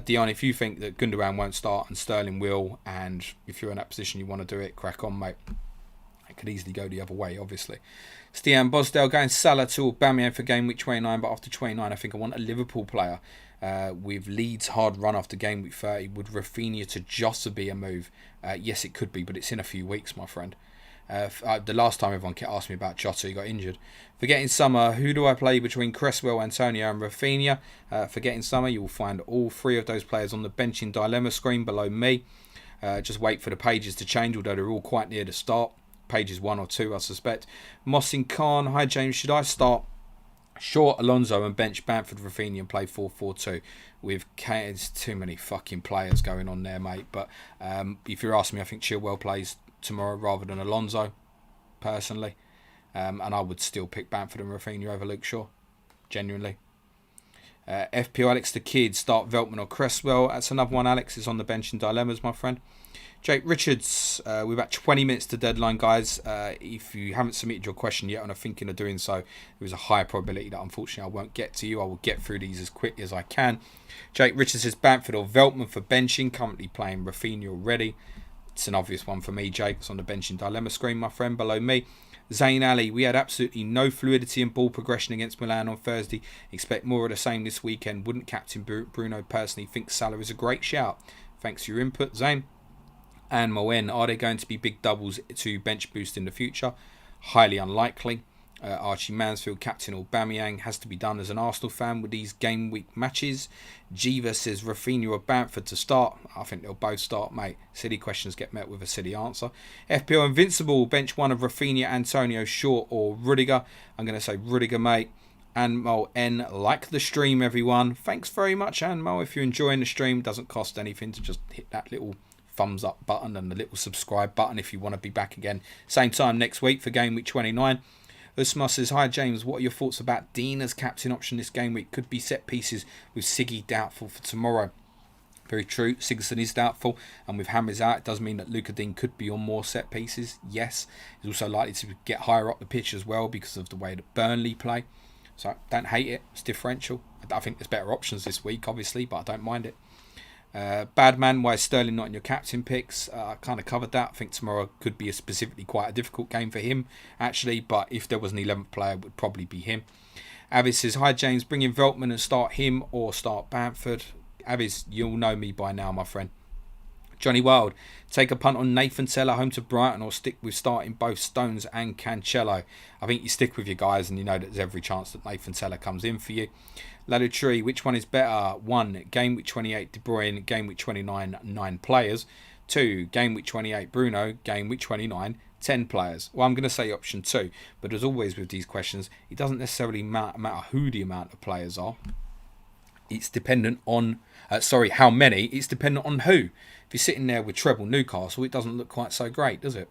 Dion, if you think that Gundogan won't start and Sterling will, and if you're in that position you want to do it, crack on, mate. It could easily go the other way, obviously. Stian Bosdale going Salah to Aubameyang for game week 29, but after 29 I think I want a Liverpool player. With Leeds' hard run after game week 30, would Rafinha to Jota be a move? Yes, it could be, but it's in a few weeks, my friend. The last time everyone asked me about Jota, he got injured. Forgetting Summer, who do I play between Cresswell, Antonio and Rafinha? Forgetting Summer, you will find all 3 of those players on the benching dilemma screen below me. Just wait for the pages to change, although they're all quite near the start. Pages 1 or 2, I suspect. Mohsin Khan, hi James, should I start Shaw, Alonso and bench Bamford, Rafinha and play 4-4-2 with Kane? There's too many fucking players going on there, mate. But if you're asking me, I think Chilwell plays tomorrow rather than Alonso, personally. And I would still pick Bamford and Rafinha over Luke Shaw, genuinely. FPL Alex the Kid, start Veltman or Cresswell. That's another one, Alex, is on the bench in dilemmas, my friend. Jake Richards, we're about 20 minutes to deadline, guys. If you haven't submitted your question yet and are thinking of doing so, there is a high probability that unfortunately I won't get to you. I will get through these as quickly as I can. Jake Richards says Bamford or Veltman for benching, currently playing Rafinha already. It's an obvious one for me, Jake. It's on the benching dilemma screen, my friend, below me. Zayn Ali, we had absolutely no fluidity and ball progression against Milan on Thursday. Expect more of the same this weekend. Wouldn't captain Bruno personally. Think Salah is a great shout. Thanks for your input, Zayn. And Moen, are there going to be big doubles to bench boost in the future? Highly unlikely. Archie Mansfield, captain Aubameyang, has to be done as an Arsenal fan with these game week matches. Jiva says Rafinha or Bamford to start. I think they'll both start, mate. Silly questions get met with a silly answer. FPL Invincible, bench 1 of Rafinha, Antonio, Shaw or Rudiger. I'm going to say Rudiger, mate. Anmo N, like the stream, everyone. Thanks very much, Anmo. If you're enjoying the stream, it doesn't cost anything to just hit that little thumbs up button and the little subscribe button if you want to be back again same time next week for game week 29. Usma says, hi James, what are your thoughts about Dean as captain option this game week? Could be set pieces with Siggy doubtful for tomorrow. Very true, Sigurdsson is doubtful, and with Hammers out it does mean that Luca Dean could be on more set pieces. Yes, he's also likely to get higher up the pitch as well because of the way that Burnley play. So don't hate it, it's differential. I think there's better options this week obviously, but I don't mind it. Badman, why is Sterling not in your captain picks? I kind of covered that. I think tomorrow could be specifically quite a difficult game for him, actually. But if there was an 11th player, it would probably be him. Avis says, hi James, bring in Veltman and start him or start Bamford. Avis, you'll know me by now, my friend. Johnny Wild, take a punt on Nathan Teller home to Brighton or stick with starting both Stones and Cancelo? I think you stick with your guys and you know that there's every chance that Nathan Teller comes in for you. Ladutri, which one is better? 1. Game week 28 De Bruyne, game week 29 9 players. 2. Game week 28 Bruno, game week 29 10 players. Well, I'm going to say option 2, but as always with these questions, it doesn't necessarily matter who the amount of players are. It's dependent on, how many. It's dependent on who. If you're sitting there with treble Newcastle, it doesn't look quite so great, does it?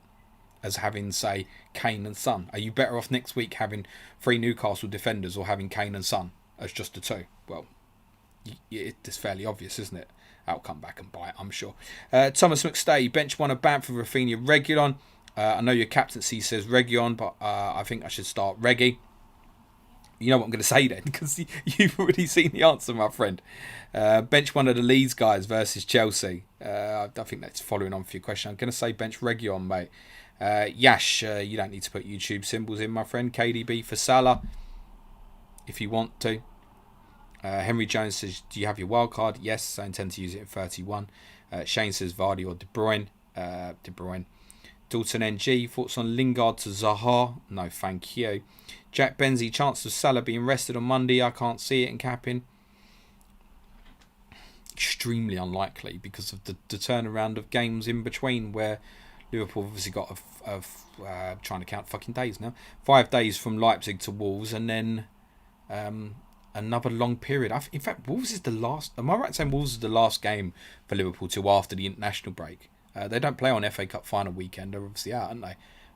As having, say, Kane and Son. Are you better off next week having 3 Newcastle defenders or having Kane and Son as just the 2? Well, it's fairly obvious, isn't it? I'll come back and bite, I'm sure. Thomas McStay, bench one of Bamford, Rafinha, Reguilon. I know your captaincy says Reguilon, but I think I should start Reggie. You know what I'm going to say then, because you've already seen the answer, my friend. Bench one of the Leeds guys versus Chelsea. I think that's following on for your question. I'm going to say bench Reguilon, mate. Yash, you don't need to put YouTube symbols in, my friend. KDB for Salah, if you want to. Henry Jones says, do you have your wild card? Yes, I intend to use it in 31. Shane says Vardy or De Bruyne. De Bruyne. Dalton NG, thoughts on Lingard to Zaha? No, thank you. Jack Benzie, chance of Salah being rested on Monday. I can't see it in capping. Extremely unlikely because of the turnaround of games in between, where Liverpool obviously got trying to count fucking days now. 5 days from Leipzig to Wolves, and then another long period. In fact, Wolves is the last. Am I right in saying Wolves is the last game for Liverpool till after the international break? They don't play on FA Cup final weekend. They're obviously out, aren't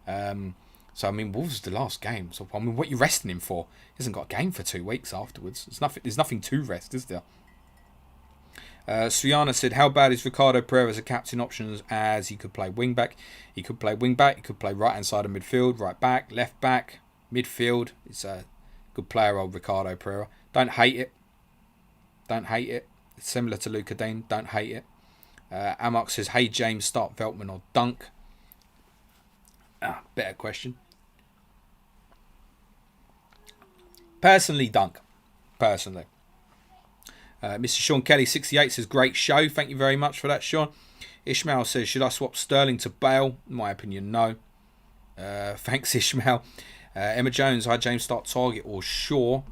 they? So, I mean, Wolves is the last game. So, I mean, what are you resting him for? He hasn't got a game for 2 weeks afterwards. There's nothing to rest, is there? Sriana said, how bad is Ricardo Pereira as a captain options, as he could play wing-back? He could play wing-back. He could play right-hand side of midfield, right-back, left-back, midfield. It's a good player, old Ricardo Pereira. Don't hate it. Don't hate it. It's similar to Luca Dean. Don't hate it. Amok says, hey James, start Veltman or Dunk? Better question. Personally, Dunk. Personally. Mr. Sean Kelly, 68, says, great show. Thank you very much for that, Sean. Ishmael says, should I swap Sterling to Bale? In my opinion, no. Thanks, Ishmael. Emma Jones, hi James, start Target or Shaw?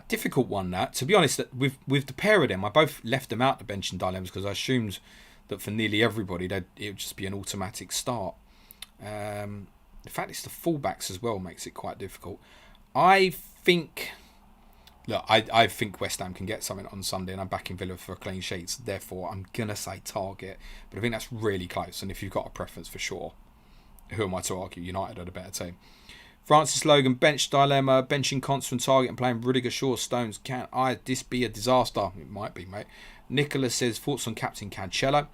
Difficult one, that. To be honest, that with the pair of them, I both left them out the benching dilemmas because I assumed that for nearly everybody, it would just be an automatic start. The fact it's the fullbacks as well makes it quite difficult. I think West Ham can get something on Sunday, and I'm backing Villa for a clean sheet. So therefore, I'm going to say Target. But I think that's really close. And if you've got a preference for sure, who am I to argue? United are the better team. Francis Logan, bench dilemma, benching Constant Target and playing Rudiger, Shaw, Stones. Can this be a disaster? It might be, mate. Nicholas says, thoughts on Captain Cancelo?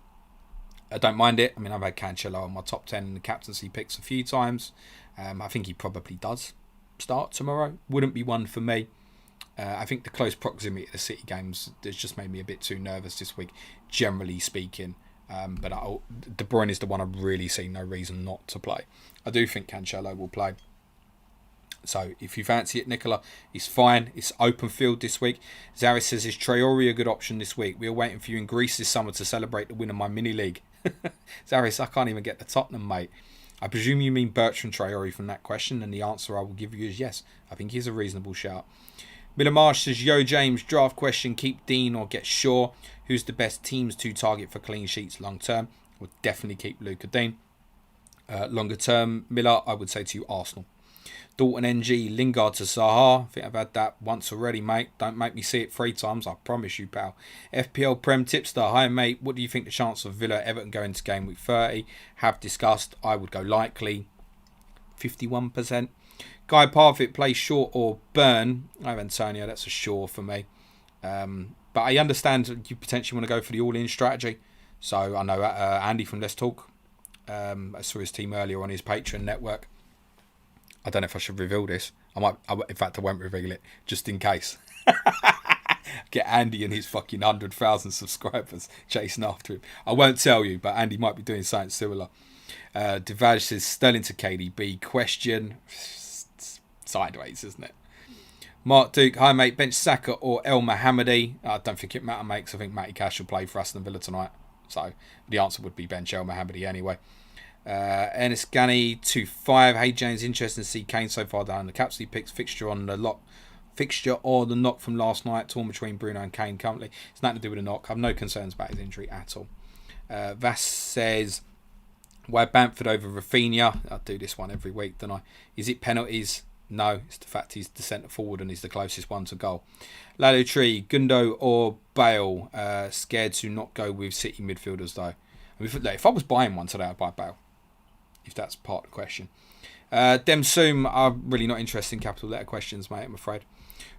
I don't mind it. I mean, I've had Cancelo on my top 10 in the captaincy picks a few times. I think he probably does start tomorrow. Wouldn't be one for me. I think the close proximity to the City games has just made me a bit too nervous this week, generally speaking. But De Bruyne is the one I've really seen no reason not to play. I do think Cancelo will play. So if you fancy it, Nicola, it's fine. It's open field this week. Zaris says, is Traore a good option this week? We are waiting for you in Greece this summer to celebrate the win of my mini league. Zaris, I can't even get to Tottenham, mate. I presume you mean Bertrand Traore from that question, and the answer I will give you is yes. I think he's a reasonable shout. Miller Marsh says, yo James, draft question, keep Dean or get Shaw. Who's the best teams to target for clean sheets long term? We'll definitely keep Luca Dean. Longer term, Miller, I would say to you Arsenal. Dalton NG, Lingard to Zaha. I think I've had that once already, mate. Don't make me see it 3 times, I promise you, pal. FPL Prem Tipster, hi mate. What do you think the chance of Villa Everton going to game week 30? Have discussed. I would go likely 51%. Guy Parfit, play short or burn. I have Antonio, that's a sure for me. But I understand you potentially want to go for the all-in strategy. So I know Andy from Let's Talk. I saw his team earlier on his Patron network. I don't know if I should reveal this. In fact, I won't reveal it, just in case. Get Andy and his fucking 100,000 subscribers chasing after him. I won't tell you, but Andy might be doing something similar. Devaj says, Sterling to KDB. Question. Sideways, isn't it? Mark Duke, hi mate, bench Saka or El Mohammadi? I don't think it matters, mate, because I think Matty Cash will play for Aston Villa tonight. So the answer would be bench El Mohammadi anyway. Ernest Ganny 2-5. Hey James, interesting to see Kane so far down the capsule. He picks fixture or the knock from last night, torn between Bruno and Kane currently. It's nothing to do with the knock. I have no concerns about his injury at all. Vass says, why Bamford over Rafinha? I do this one every week, don't I? Is it penalties? No, it's the fact he's the centre forward and he's the closest one to goal. Lalo Tree, Gundo or Bale? Scared to not go with City midfielders though. I mean, if I was buying one today, I'd buy Bale. If that's part of the question. Dem Soom are really not interested in capital letter questions, mate, I'm afraid.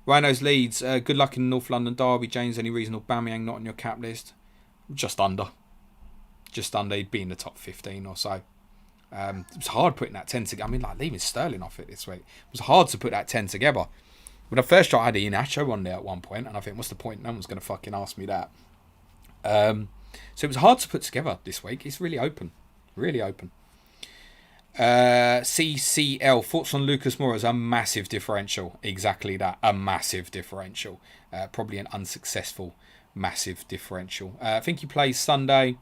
Rhinos Leeds, good luck in the North London derby. James, any reason Aubameyang not on your cap list? Just under. He'd be in the top 15 or so. It was hard putting that 10 together. I mean, like leaving Sterling off it this week. It was hard to put that 10 together. When I first tried, I had Iheanacho on there at one point, and I think, what's the point? No one's going to fucking ask me that. So it was hard to put together this week. It's really open. Really open. CCL, thoughts on Lucas Moura's a massive differential. Exactly that, a massive differential. Probably an unsuccessful massive differential. I think he plays Sunday.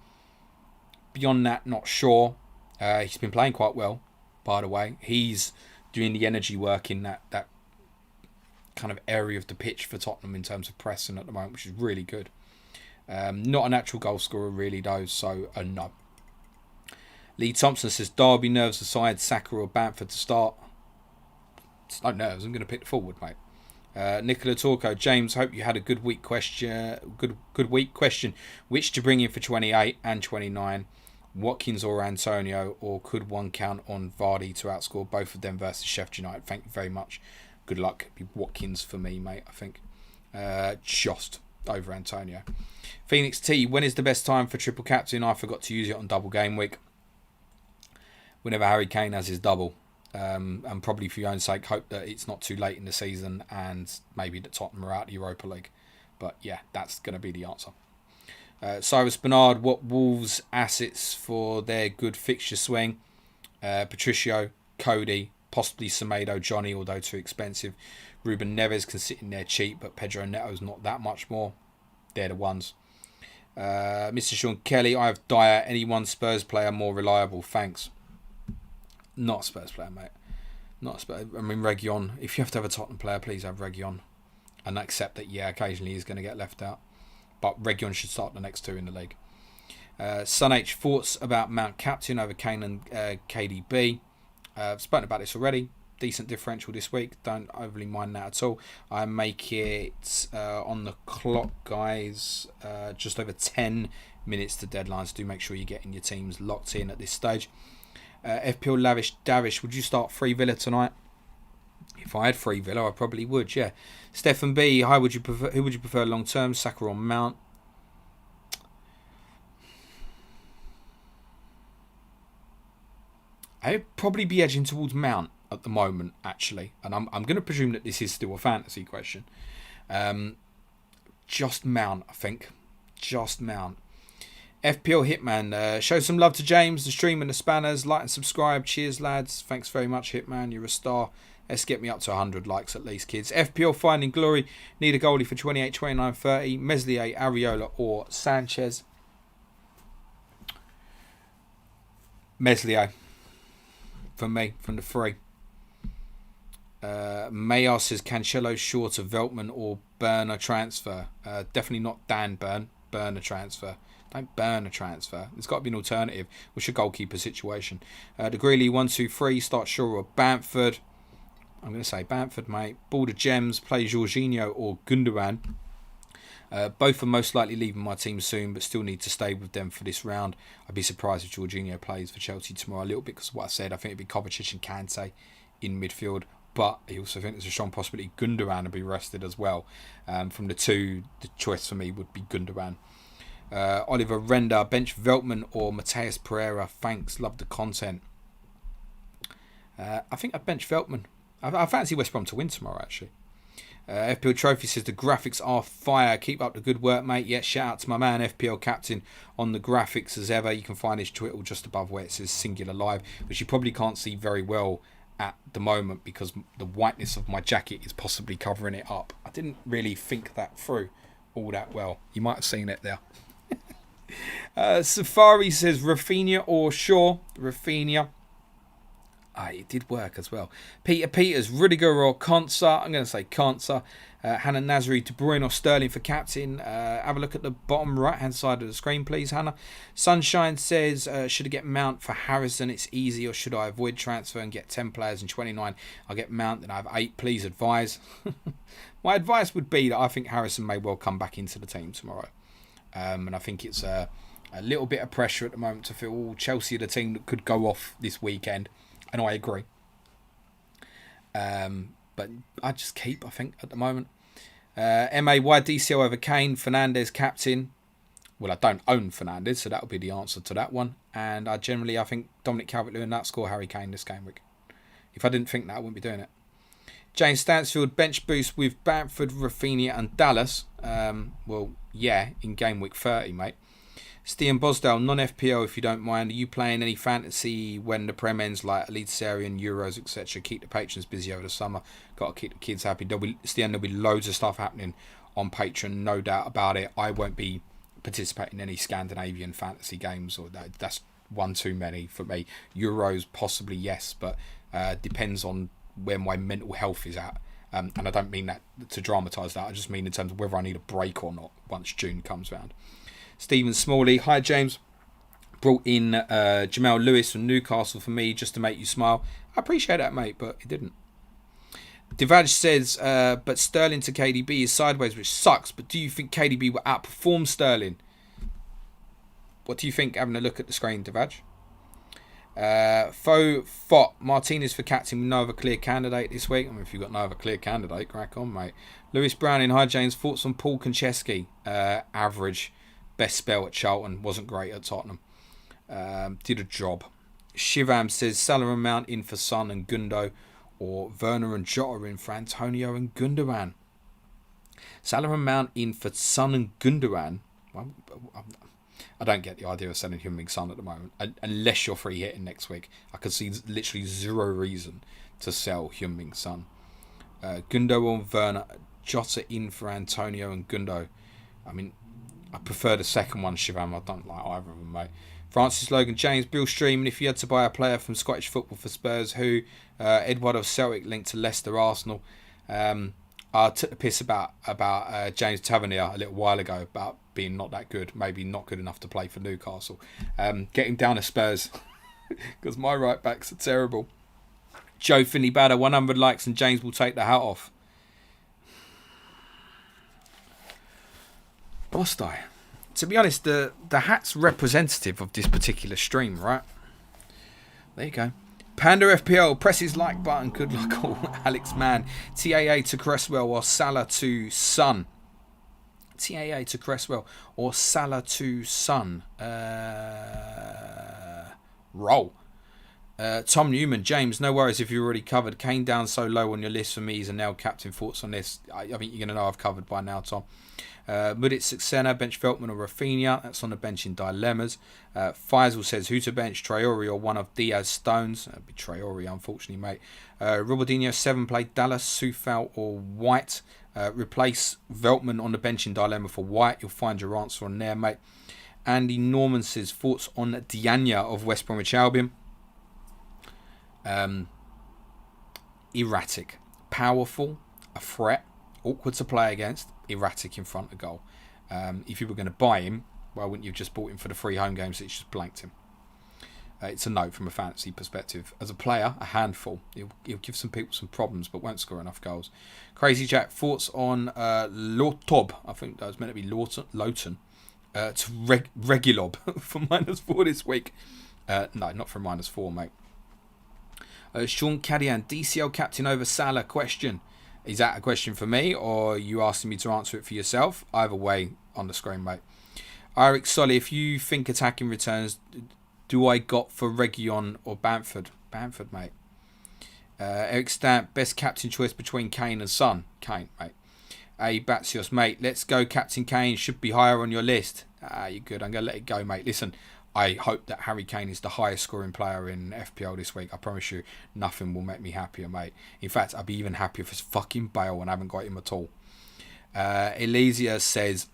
Beyond that, not sure. He's been playing quite well, by the way. He's doing the energy work in that kind of area of the pitch for Tottenham in terms of pressing at the moment, which is really good. Not a natural goal scorer really though, so a no. Lee Thompson says, Derby nerves aside, Saka or Bamford to start. It's no nerves, I'm going to pick the forward, mate. Nicola Torco, James, hope you had a good week question. Good week question. Which to bring in for 28 and 29? Watkins or Antonio, or could one count on Vardy to outscore both of them versus Sheffield United? Thank you very much. Good luck. It'd be Watkins for me, mate, I think. Just over Antonio. Phoenix T, when is the best time for triple captain? I forgot to use it on double game week. Whenever Harry Kane has his double. And probably for your own sake, hope that it's not too late in the season and maybe that Tottenham are out of the Europa League. But yeah, that's going to be the answer. Cyrus Bernard, what Wolves assets for their good fixture swing? Patricio, Cody, possibly Semedo, Johnny, although too expensive. Ruben Neves can sit in there cheap, but Pedro Neto's not that much more. They're the ones. Mr. Sean Kelly, I have Dyer. Any one Spurs player more reliable? Thanks. Not a Spurs player, mate. Not a Spurs. I mean, Reguilon. If you have to have a Tottenham player, please have Reguilon. And accept that, yeah, occasionally he's going to get left out. But Reguilon should start the next two in the league. Sun H, thoughts about Mount Captain over Kane and KDB. I've spoken about this already. Decent differential this week. Don't overly mind that at all. I make it on the clock, guys. Just over 10 minutes to deadlines. Do make sure you're getting your teams locked in at this stage. FPL Lavish Davish, would you start free Villa tonight? If I had free Villa, I probably would, yeah. Stefan B, who would you prefer long term, Saka or Mount? I'd probably be edging towards Mount at the moment, actually. And I'm going to presume that this is still a fantasy question. Just Mount, I think. Just Mount. FPL Hitman, show some love to James, the stream and the spanners. Like and subscribe. Cheers, lads. Thanks very much, Hitman. You're a star. Let's get me up to 100 likes at least, kids. FPL Finding Glory. Need a goalie for 28, 29, 30. Meslier, Areola or Sanchez. Meslier. For me, from the three. Mayar says Cancelo short of Veltman or Burner transfer. Definitely not Dan Burner transfer. Don't burn a transfer. There's got to be an alternative. What's your goalkeeper situation? The Greeley 1, 2, 3. Start Shaw or Bamford. I'm going to say Bamford, mate. Ball of Gems. Play Jorginho or Gundogan. Both are most likely leaving my team soon, but still need to stay with them for this round. I'd be surprised if Jorginho plays for Chelsea tomorrow a little bit because of what I said. I think it'd be Kovacic and Kante in midfield. But I also think there's a strong possibility Gundogan will be rested as well. From the two, the choice for me would be Gundogan. Oliver Render, bench Veltman or Mateus Pereira. Thanks, love the content. I think I'd bench Veltman. I fancy West Brom to win tomorrow, actually. FPL Trophy says the graphics are fire. Keep up the good work, mate. Yeah, shout out to my man FPL Captain on the graphics as ever. You can find his Twitter just above where it says Singular Live, which you probably can't see very well at the moment because the whiteness of my jacket is possibly covering it up. I didn't really think that through all that well. You might have seen it there. Safari says Rafinha or Shaw. Rafinha. It did work as well. Peter Peters, Rudiger or Konsa. I'm going to say Konsa. Hannah Nasri, De Bruyne or Sterling for captain. Have a look at the bottom right hand side of the screen, please, Hannah. Sunshine says, should I get Mount for Harrison? It's easy, or should I avoid transfer and get 10 players in 29? I'll get Mount and I have 8. Please advise. My advice would be that I think Harrison may well come back into the team tomorrow. And I think it's a little bit of pressure at the moment to feel Chelsea are the team that could go off this weekend. And I agree. But I just keep, I think, at the moment. MA, why DCL over Kane? Fernandes captain. Well, I don't own Fernandes, so that would be the answer to that one. And I think Dominic Calvert-Lewin, that score Harry Kane this game week. If I didn't think that, I wouldn't be doing it. James Stansfield, bench boost with Bamford, Rafinha and Dallas. Well, yeah, in game week 30, mate. Stian Bosdale, non-FPL if you don't mind. Are you playing any fantasy when the Prem ends like Elite Serie and Euros, etc.? Keep the patrons busy over the summer. Got to keep the kids happy. There'll be loads of stuff happening on Patron, no doubt about it. I won't be participating in any Scandinavian fantasy games, or that's one too many for me. Euros, possibly yes, but depends on where my mental health is at. And I don't mean that to dramatise that. I just mean in terms of whether I need a break or not once June comes round. Stephen Smalley, hi James. Brought in Jamal Lewis from Newcastle for me just to make you smile. I appreciate that, mate, but it didn't. Divaj says, but Sterling to KDB is sideways, which sucks. But do you think KDB will outperform Sterling? What do you think, having a look at the screen, Divaj? Faux Martinez for captain with no other clear candidate this week. I mean, if you've got no other clear candidate, crack on, mate. Lewis Browning, hi James. Thoughts on Paul Konchesky? Average. Best spell at Charlton, wasn't great at Tottenham. Did a job. Shivam says Salah and Mount in for Son and Gundo, or Werner and Jota in for Antonio and Gundogan. Salah and Mount in for Son and Gundogan. Well, I don't get the idea of selling Heung-min Son at the moment, unless you're free hitting next week. I could see literally zero reason to sell Heung-min Son. Gundo and Werner, Jota in for Antonio and Gundo. I mean, I prefer the second one, Shivam. I don't like either of them, mate. Francis Logan James, Bill Stream. If you had to buy a player from Scottish football for Spurs, who? Edward of Celtic linked to Leicester, Arsenal. I took the piss about James Tavernier a little while ago about being not that good, maybe not good enough to play for Newcastle. Get him down to Spurs because my right backs are terrible. Joe Finney Batter, 100 likes and James will take the hat off. Must I? To be honest, the hat's representative of this particular stream, right? There you go. Panda FPL, press his like button. Good luck all. Alex Mann. TAA to Cresswell or Salah to Son. TAA to Cresswell or Salah to Son. Roll. Tom Newman, James, no worries if you already covered. Kane down so low on your list for me. He's a now captain. Thoughts on this? I think you're going to know I've covered by now, Tom. Mudit Saxena, bench Veltman or Rafinha. That's on the bench in dilemmas. Faisal says, who to bench, Traore or one of Diaz Stones? That'd be Traore, unfortunately, mate. Robaldinho, 7 play Dallas, Soufal or White. Replace Veltman on the bench in dilemma for White. You'll find your answer on there, mate. Andy Norman says, thoughts on Dianya of West Bromwich Albion? Erratic. Powerful, a threat, awkward to play against, erratic in front of goal. If you were going to buy him, why wouldn't you have just bought him for the 3 home games that you just blanked him? It's a no from a fantasy perspective. As a player, a handful. He'll give some people some problems, but won't score enough goals. Crazy Jack, thoughts on Lortob? I think that was meant to be Lowton. To Regulob for -4 this week. No, not for -4, mate. Sean Cadian, DCL captain over Salah, question. Is that a question for me, or are you asking me to answer it for yourself? Either way, on the screen, mate. Eric Solly, if you think attacking returns, do I got for Region or Bamford? Bamford, mate. Eric Stamp, best captain choice between Kane and Son. Kane, mate. Hey, Batsios, mate. Let's go, Captain Kane. Should be higher on your list. You're good. I'm going to let it go, mate. Listen, I hope that Harry Kane is the highest scoring player in FPL this week. I promise you, nothing will make me happier, mate. In fact, I'd be even happier if it's fucking Bale and I haven't got him at all. Elysia says,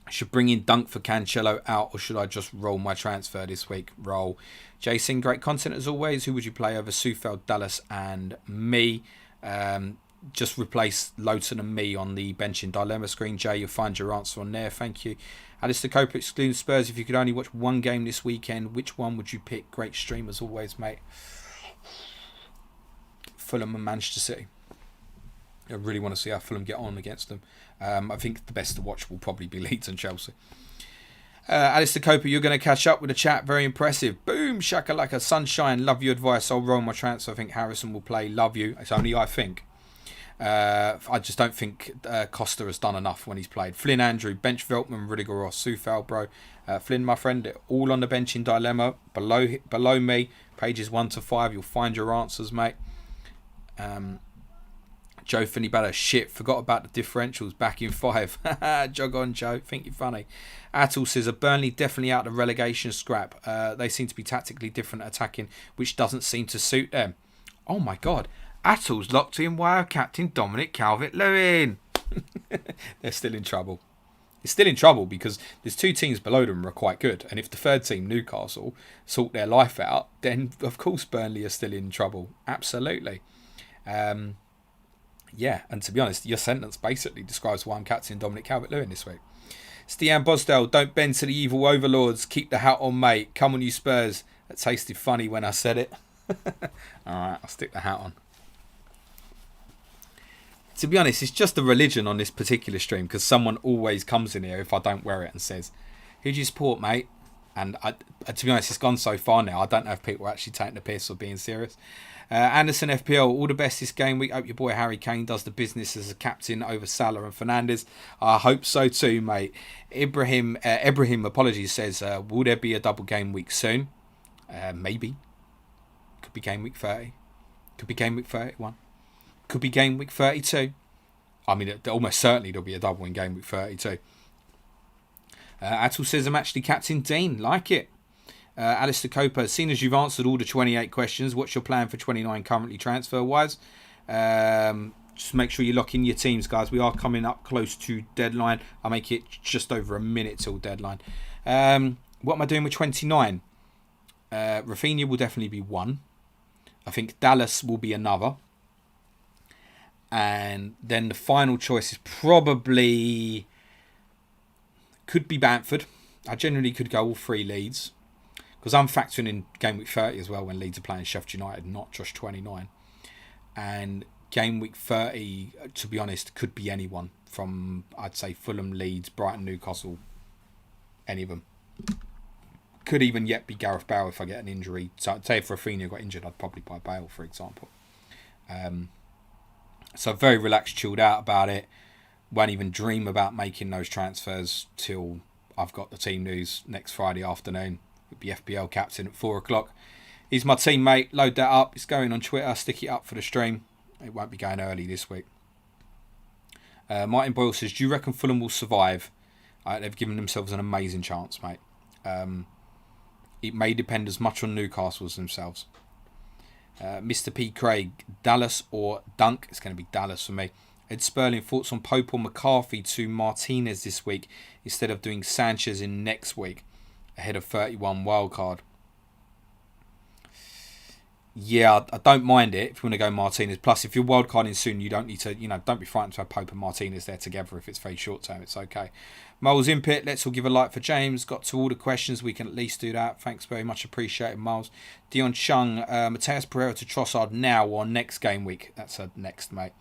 should bring in Dunk for Cancelo out, or should I just roll my transfer this week? Roll. Jason, great content as always. Who would you play over Sufel, Dallas and me? Just replace Lowton and me on the benching dilemma screen. Jay, you'll find your answer on there. Thank you. Alistair Coper excluding Spurs. If you could only watch one game this weekend, which one would you pick? Great stream as always, mate. Fulham and Manchester City. I really want to see how Fulham get on against them. I think the best to watch will probably be Leeds and Chelsea. Alistair Coper, you're going to catch up with the chat. Very impressive. Boom, shakalaka, sunshine. Love your advice. I'll roll my transfer. I think Harrison will play. Love you. It's only I think. I just don't think Costa has done enough when he's played. Flynn Andrew, bench Veltman, Rudiger or Sufal, bro. Flynn, my friend, all on the bench in dilemma. Below me, pages 1 to 5. You'll find your answers, mate. Joe Finney Batter, shit, forgot about the differentials back in 5. Jog on, Joe, think you're funny. Atul says, Burnley definitely out of relegation scrap. They seem to be tactically different attacking, which doesn't seem to suit them. Oh my God, Atul's locked in via captain Dominic Calvert-Lewin. They're still in trouble. It's still in trouble because there's 2 teams below them who are quite good. And if the third team, Newcastle, sort their life out, then of course Burnley are still in trouble. Absolutely. Yeah, and to be honest, your sentence basically describes why I'm captaining Dominic Calvert-Lewin this week. Stian Bosdale, don't bend to the evil overlords. Keep the hat on, mate. Come on, you Spurs. That tasted funny when I said it. Alright, I'll stick the hat on. To be honest, it's just a religion on this particular stream because someone always comes in here if I don't wear it and says, who do you support, mate? And to be honest, it's gone so far now, I don't know if people are actually taking the piss or being serious. Anderson FPL, all the best this game week. Hope your boy Harry Kane does the business as a captain over Salah and Fernandes. I hope so too, mate. Ibrahim, apologies, says, will there be a double game week soon? Maybe. Could be game week 30. Could be game week 31. Could be game week 32. I mean, almost certainly there'll be a double in game week 32. Atul says, I'm actually Captain Dean. Like it. Alistair Coper, seeing as you've answered all the 28 questions, what's your plan for 29 currently transfer-wise? Just make sure you lock in your teams, guys. We are coming up close to deadline. I'll make it just over a minute till deadline. What am I doing with 29? Rafinha will definitely be one. I think Dallas will be another. And then the final choice is probably... could be Bamford. I generally could go all 3 Leeds. Because I'm factoring in game week 30 as well when Leeds are playing Sheffield United, not just 29. And game week 30, to be honest, could be anyone from, I'd say, Fulham, Leeds, Brighton, Newcastle, any of them. Could even yet be Gareth Bale if I get an injury. So I'd say if Rafinha got injured, I'd probably buy Bale, for example. So very relaxed, chilled out about it. Won't even dream about making those transfers till I've got the team news next Friday afternoon. Be FPL captain at 4 o'clock. He's my teammate. Load that up. It's going on Twitter. Stick it up for the stream. It won't be going early this week. Martin Boyle says, do you reckon Fulham will survive? They've given themselves an amazing chance, mate. It may depend as much on Newcastle as themselves. Mr. P. Craig, Dallas or Dunk? It's going to be Dallas for me. Ed Sperling, thoughts on Pope or McCarthy to Martinez this week instead of doing Sanchez in next week ahead of 31 wildcard. Yeah, I don't mind it if you want to go Martinez. Plus, if you're wildcarding soon, you don't need to, don't be frightened to have Pope and Martinez there together if it's very short term. It's okay. Miles Impit, let's all give a like for James. Got to all the questions. We can at least do that. Thanks very much. Appreciated, Miles. Dion Chung, Mateus Pereira to Trossard now or next game week. That's a next, mate.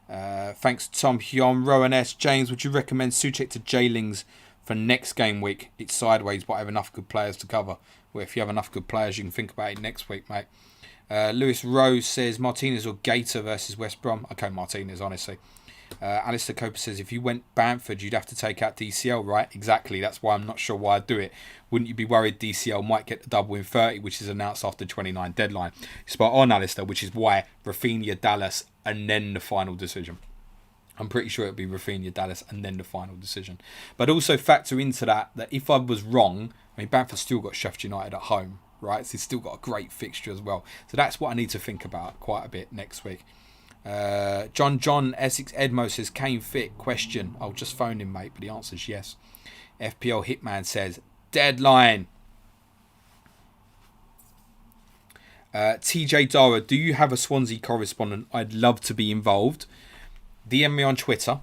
Thanks, Tom Hyun. Rowan S. James, would you recommend Souček to J-Lings for next game week? It's sideways, but I have enough good players to cover. Well, if you have enough good players, you can think about it next week, mate. Lewis Rose says Martinez or Gator versus West Brom. Okay, Martinez, honestly. Alistair Coper says if you went Bamford, you'd have to take out DCL, right? Exactly. That's why I'm not sure why I'd do it. Wouldn't you be worried DCL might get the double in 30, which is announced after 29 deadline? Spot on, Alistair, which is why Rafinha, Dallas, and then the final decision. I'm pretty sure it'll be Rafinha, Dallas, and then the final decision. But also factor into that if I was wrong, I mean, Bamford's still got Sheffield United at home, right? So he's still got a great fixture as well. So that's what I need to think about quite a bit next week. John Essex Edmo says, Kane fit? Question. I'll just phone him, mate, but the answer's yes. FPL Hitman says, deadline. TJ Dara, do you have a Swansea correspondent? I'd love to be involved. DM me on Twitter,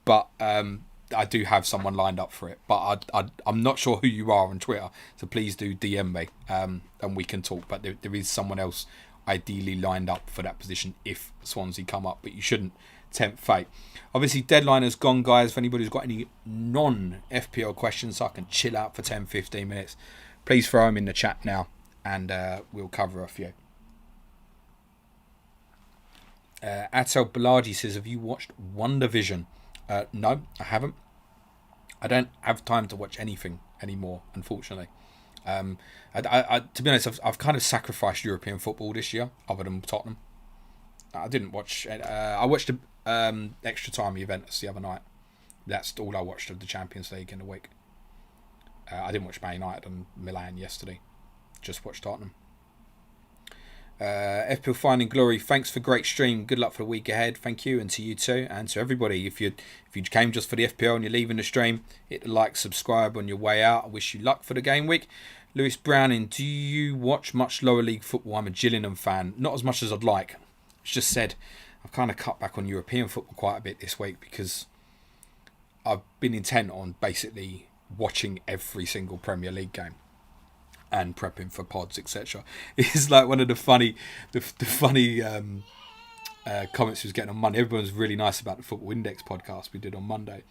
but I do have someone lined up for it. But I'm not sure who you are on Twitter, so please do DM me and we can talk. But there is someone else ideally lined up for that position if Swansea come up, but you shouldn't tempt fate. Obviously, deadline has gone, guys. If anybody's got any non-FPL questions, so I can chill out for 10-15 minutes, please throw them in the chat now, and we'll cover a few. Atel Balaji says, have you watched WandaVision? No, I haven't. I don't have time to watch anything anymore, unfortunately. I to be honest, I've kind of sacrificed European football this year, other than Tottenham. I didn't watch. I watched the extra time Juventus the other night. That's all I watched of the Champions League in the week. I didn't watch Man United and Milan yesterday. Just watched Tottenham. FPL Finding Glory, thanks for great stream. Good luck for the week ahead. Thank you, and to you too, and to everybody. If you came just for the FPL and you're leaving the stream, hit the like, subscribe on your way out. I wish you luck for the game week. Lewis Browning, do you watch much lower league football? I'm a Gillingham fan, not as much as I'd like. It's just said I've kind of cut back on European football quite a bit this week because I've been intent on basically watching every single Premier League game and prepping for pods, etc. It's like one of the funny comments we was getting on Monday. Everyone's really nice about the Football Index podcast we did on Monday.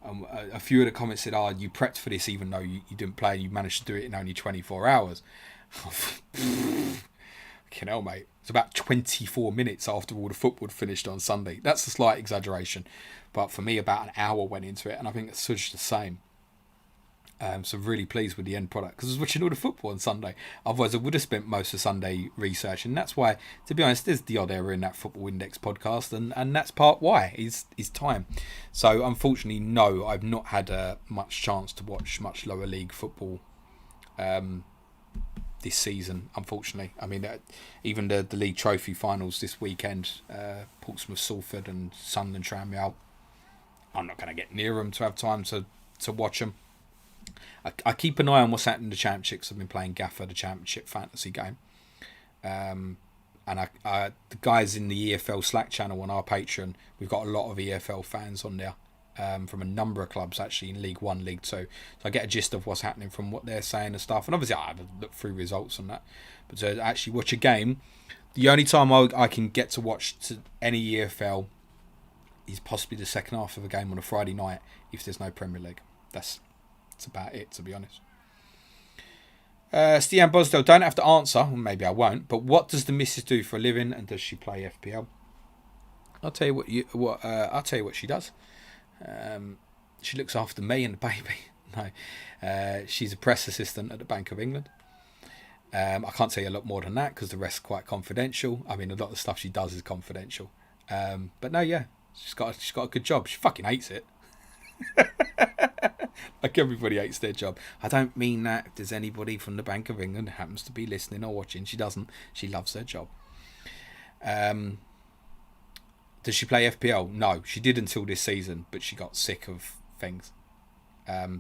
A few of the comments said, "Oh, you prepped for this even though you didn't play. You managed to do it in only 24 hours." Fucking hell, mate. It's about 24 minutes after all the football finished on Sunday. That's a slight exaggeration, but for me, about an hour went into it, and I think it's such the same. So really pleased with the end product because I was watching all the football on Sunday. Otherwise, I would have spent most of Sunday researching. That's why, to be honest, there's the odd error in that Football Index podcast, and that's part why is time. So unfortunately, no, I've not had much chance to watch much lower league football this season. Unfortunately, I mean, even the league trophy finals this weekend, Portsmouth, Salford, and Sunderland, Tranmere. I'm not going to get near them to have time to watch them. I keep an eye on what's happening in the Championships. I've been playing Gaffer, the Championship fantasy game. And the guys in the EFL Slack channel on our Patron, we've got a lot of EFL fans on there from a number of clubs actually in League 1, League 2. So I get a gist of what's happening from what they're saying and stuff. And obviously I have a look through results on that. But to actually watch a game, the only time I can get to watch any EFL is possibly the second half of a game on a Friday night if there's no Premier League. That's about it, to be honest. Stian Bosdell, don't have to answer, well, maybe I won't, but what does the missus do for a living and does she play FPL? I'll tell you what she does. She looks after me and the baby. No, she's a press assistant at the Bank of England. I can't tell you a lot more than that because the rest's quite confidential. I mean, a lot of the stuff she does is confidential. But no, yeah, she's got a good job. She fucking hates it. Like everybody hates their job. I don't mean that if there's anybody from the Bank of England who happens to be listening or watching. She doesn't. She loves her job. Does she play FPL? No, she did until this season, but she got sick of things. I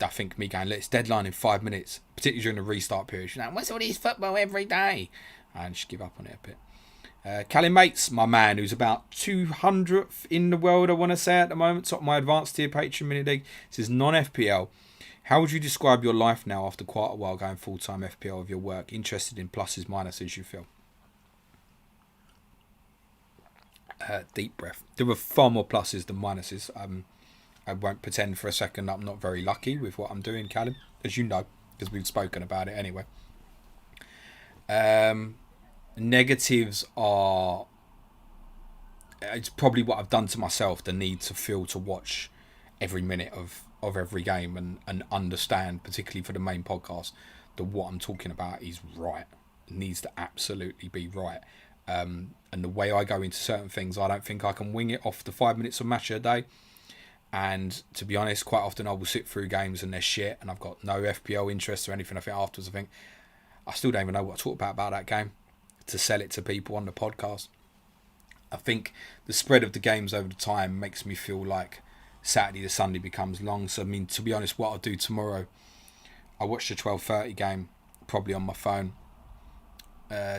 think me going, let's deadline in 5 minutes, particularly during the restart period. She's like, what's all this football every day? And she give up on it a bit. Callum Mates, my man, who's about 200th in the world, I want to say at the moment, top of my advanced tier Patron mini league, says non-FPL. How would you describe your life now after quite a while going full-time FPL of your work? Interested in pluses, minuses, you feel? Deep breath. There are far more pluses than minuses. I won't pretend for a second that I'm not very lucky with what I'm doing, Callum, as you know, because we've spoken about it anyway. Negatives are, it's probably what I've done to myself, the need to feel to watch every minute of every game and understand, particularly for the main podcast, that what I'm talking about is right. It needs to absolutely be right. And the way I go into certain things, I don't think I can wing it off the 5 minutes of match a day. And to be honest, quite often I will sit through games and they're shit and I've got no FPL interest or anything. I think afterwards, I still don't even know what to talk about that game to sell it to people on the podcast. I think the spread of the games over the time makes me feel like Saturday to Sunday becomes long. So, I mean, to be honest, what I'll do tomorrow, I'll watch the 12:30 game, probably on my phone,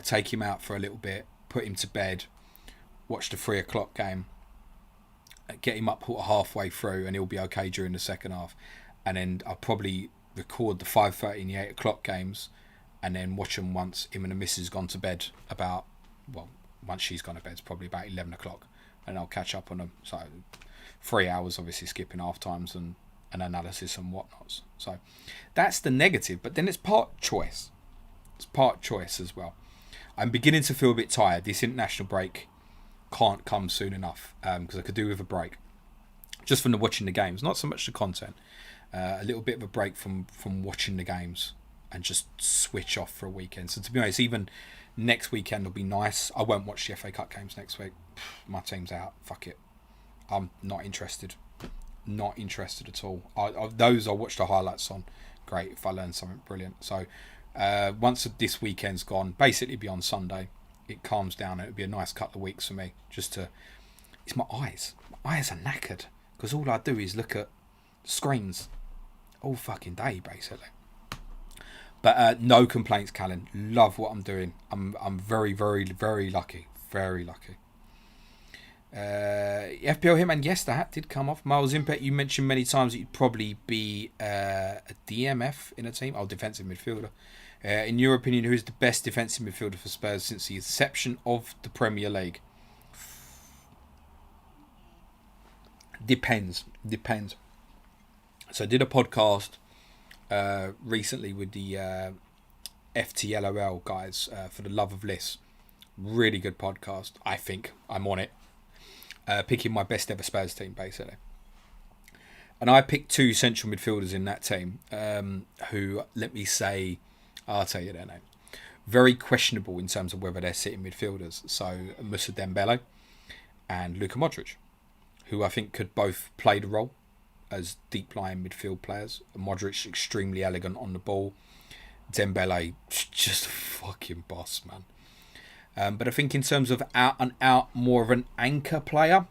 take him out for a little bit, put him to bed, watch the 3 o'clock game, get him up halfway through and he'll be okay during the second half. And then I'll probably record the 5:30 and the 8 o'clock games and then watch them once him and the missus gone to bed once she's gone to bed, it's probably about 11 o'clock. And I'll catch up on them. So 3 hours, obviously skipping half times and analysis and whatnots. So that's the negative. But then it's part choice. It's part choice as well. I'm beginning to feel a bit tired. This international break can't come soon enough because I could do with a break just from the watching the games, not so much the content. A little bit of a break from watching the games and just switch off for a weekend. So to be honest, even next weekend will be nice. I won't watch the FA Cup games next week. My team's out. Fuck it. I'm not interested. Not interested at all. Those I watch the highlights on. Great if I learn something brilliant. So once this weekend's gone, basically be on Sunday, it calms down. It'll be a nice couple of weeks for me. It's my eyes. My eyes are knackered because all I do is look at screens all fucking day, basically. But no complaints, Callan. Love what I'm doing. I'm very, very, very lucky. Very lucky. FPL Hitman, yes, the hat did come off. Miles Impact, you mentioned many times that you'd probably be a DMF in a team. Oh, defensive midfielder. In your opinion, who is the best defensive midfielder for Spurs since the inception of the Premier League? Depends. So I did a podcast recently with the FTLOL guys for the Love of Lists. Really good podcast. I think I'm on it. Picking my best ever Spurs team, basically. And I picked 2 central midfielders in that team who, let me say, I'll tell you their name. Very questionable in terms of whether they're sitting midfielders. So Moussa Dembele and Luka Modric, who I think could both play the role as deep-lying midfield players. Modric extremely elegant on the ball. Dembele just a fucking boss, man. But I think in terms of out and out, more of an anchor player,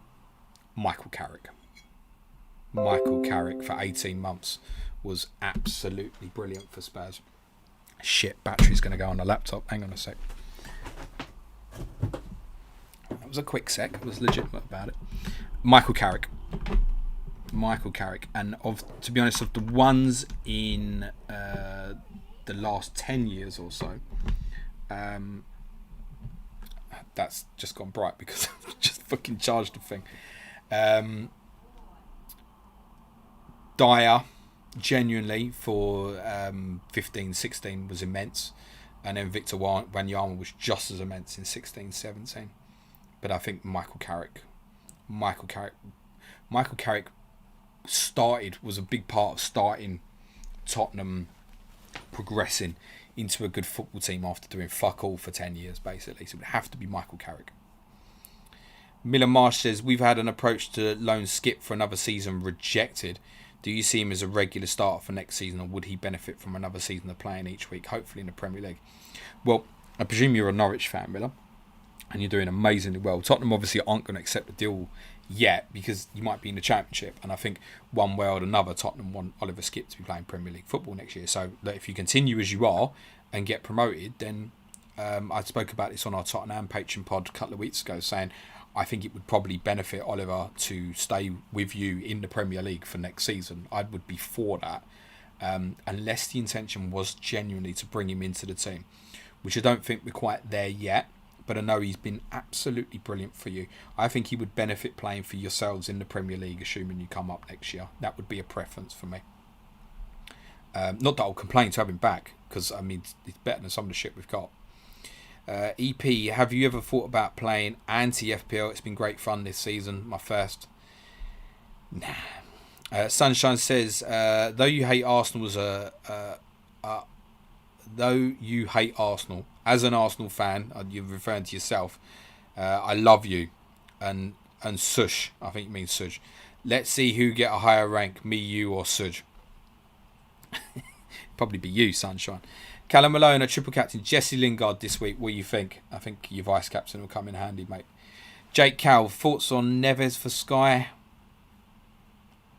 Michael Carrick. Michael Carrick for 18 months was absolutely brilliant for Spurs. Shit, battery's going to go on the laptop. Hang on a sec. That was a quick sec. I was legitimate about it. Michael Carrick. And to be honest, of the ones in the last 10 years or so, that's just gone bright because I've just fucking charged the thing. Dyer, genuinely, for 15-16 was immense. And then Victor Wanyama was just as immense in 16-17. But I think Michael Carrick was a big part of starting Tottenham progressing into a good football team after doing fuck all for 10 years, basically. So it would have to be Michael Carrick. Miller Marsh says, we've had an approach to loan Skip for another season rejected. Do you see him as a regular starter for next season, or would he benefit from another season of playing each week, hopefully in the Premier League? Well, I presume you're a Norwich fan, Miller, and you're doing amazingly well. Tottenham obviously aren't going to accept the deal yet because you might be in the Championship, and I think one way or another Tottenham want Oliver Skip to be playing Premier League football next year. So that if you continue as you are and get promoted, then I spoke about this on our Tottenham Patron pod a couple of weeks ago, saying I think it would probably benefit Oliver to stay with you in the Premier League for next season. I would be for that, unless the intention was genuinely to bring him into the team, which I don't think we're quite there yet. But I know he's been absolutely brilliant for you. I think he would benefit playing for yourselves in the Premier League, assuming you come up next year. That would be a preference for me. Not that I'll complain to have him back, because I mean it's better than some of the shit we've got. EP, have you ever thought about playing anti-FPL? It's been great fun this season. My first. Nah. Sunshine says, though you hate Arsenal, as an Arsenal fan, you're referring to yourself. I love you, and Sush. I think you mean Suj. Let's see who get a higher rank, me, you, or Suj. Probably be you, Sunshine. Callum Malone, a triple captain. Jesse Lingard this week. What do you think? I think your vice captain will come in handy, mate. Jake Cal, thoughts on Neves for Sky?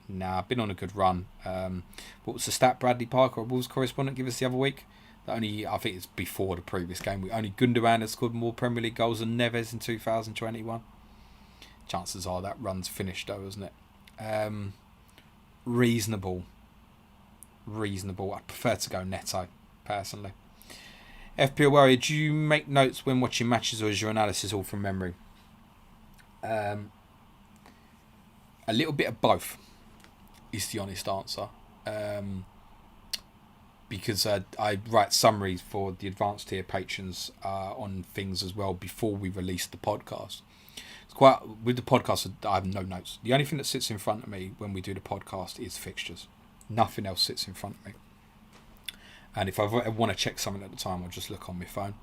Nah, been on a good run. What was the stat Bradley Parker, a Wolves correspondent, give us the other week? I think it's before the previous game week. Only Gundogan has scored more Premier League goals than Neves in 2021. Chances are that run's finished though, isn't it? Reasonable. I prefer to go Neto, personally. FPL Warrior, do you make notes when watching matches, or is your analysis all from memory? A little bit of both is the honest answer. Because I write summaries for the advanced tier patrons on things as well before we release the podcast. With the podcast, I have no notes. The only thing that sits in front of me when we do the podcast is fixtures. Nothing else sits in front of me. And if I want to check something at the time, I'll just look on my phone.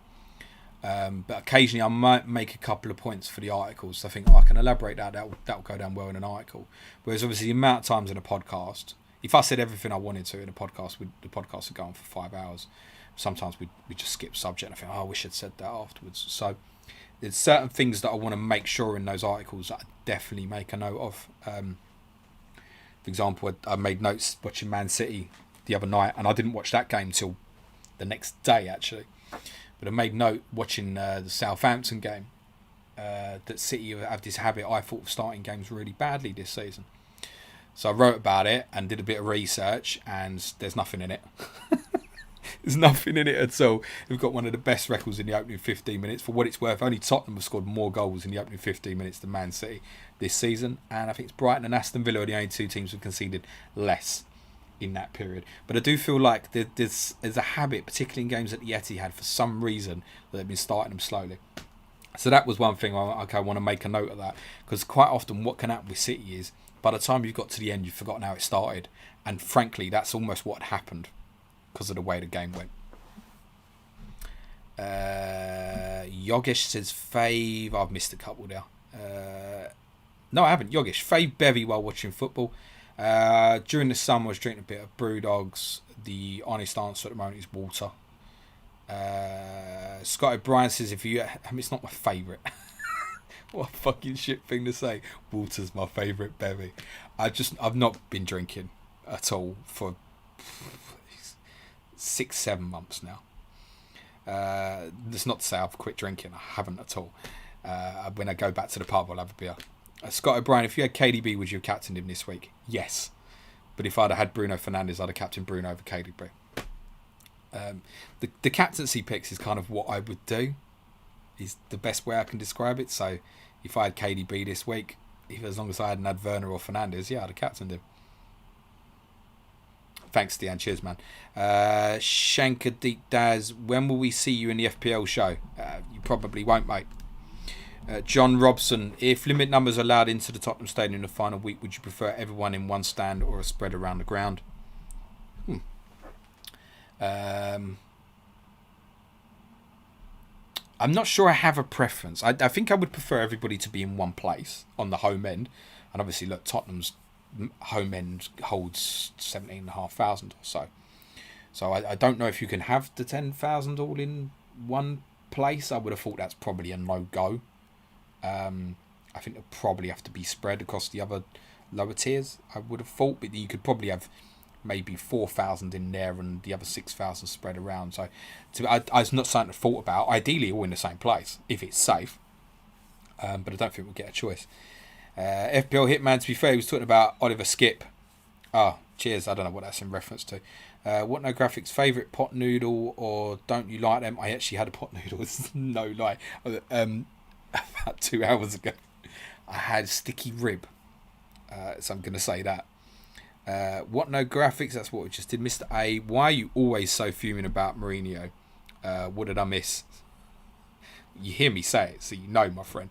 But occasionally I might make a couple of points for the articles. I think I can elaborate that'll go down well in an article. Whereas obviously the amount of times in a podcast, if I said everything I wanted to in a podcast, the podcast would go on for 5 hours. Sometimes we just skip subject and I think, I wish I'd said that afterwards. So there's certain things that I want to make sure in those articles that I definitely make a note of. For example, I made notes watching Man City the other night, and I didn't watch that game till the next day actually. But I made note watching the Southampton game that City have this habit, I thought, of starting games really badly this season. So I wrote about it and did a bit of research, and there's nothing in it. There's nothing in it at all. We've got one of the best records in the opening 15 minutes. For what it's worth, only Tottenham have scored more goals in the opening 15 minutes than Man City this season. And I think it's Brighton and Aston Villa are the only two teams who have conceded less in that period. But I do feel like there's a habit, particularly in games at the Etihad, for some reason, that they've been starting them slowly. So that was one thing I want to make a note of that. Because quite often what can happen with City is, by the time you've got to the end, you've forgotten how it started. And frankly, that's almost what happened because of the way the game went. Yogesh says fave. I've missed a couple there. No, I haven't. Yogesh, fave bevy while watching football. During the summer, I was drinking a bit of Brewdogs. The honest answer at the moment is water. Scott O'Brien says, it's not my favourite. What a fucking shit thing to say. Water's my favourite bevy. I've not been drinking at all for 6-7 months now. That's not to say I've quit drinking. I haven't at all. When I go back to the pub, I'll have a beer. Scott O'Brien, if you had KDB, would you have captained him this week? Yes. But if I'd have had Bruno Fernandes, I'd have captained Bruno over KDB. The captaincy picks is kind of what I would do. Is the best way I can describe it. So if I had KDB this week, as long as I hadn't had Werner or Fernandes, yeah, I'd have captained him. Thanks, Deanne. Cheers, man. Shankar Deep Daz, when will we see you in the FPL show? You probably won't, mate. John Robson, if limit numbers are allowed into the Tottenham Stadium in the final week, would you prefer everyone in one stand or a spread around the ground? I'm not sure I have a preference. I think I would prefer everybody to be in one place on the home end. And obviously, look, Tottenham's home end holds 17,500 or so. So I don't know if you can have the 10,000 all in one place. I would have thought that's probably a no-go. I think they'll probably have to be spread across the other lower tiers, I would have thought. But you could probably have maybe 4,000 in there and the other 6,000 spread around. So it's not something I thought about. Ideally, all in the same place, if it's safe. But I don't think we'll get a choice. FPL Hitman, to be fair, he was talking about Oliver Skip. Oh, cheers. I don't know what that's in reference to. What no graphics, favourite pot noodle or don't you like them? I actually had a pot noodle, it's no lie. About 2 hours ago. I had sticky rib. So I'm going to say that. What no graphics, that's what we just did. Mr. A, why are you always so fuming about Mourinho? What did I miss? You hear me say it, so you know, my friend.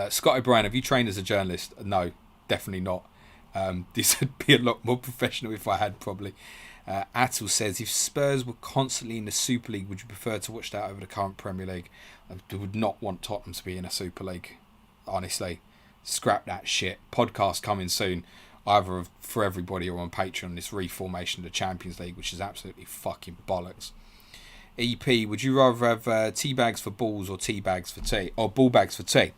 Scott O'Brien, have you trained as a journalist? No, definitely not. This would be a lot more professional if I had, probably. Attil says, if Spurs were constantly in the Super League, would you prefer to watch that over the current Premier League? I would not want Tottenham to be in a Super League. Honestly, scrap that shit. Podcast coming soon, either for everybody or on Patreon. This reformation of the Champions League, which is absolutely fucking bollocks. EP, would you rather have tea bags for balls or tea bags for tea, or ball bags for tea?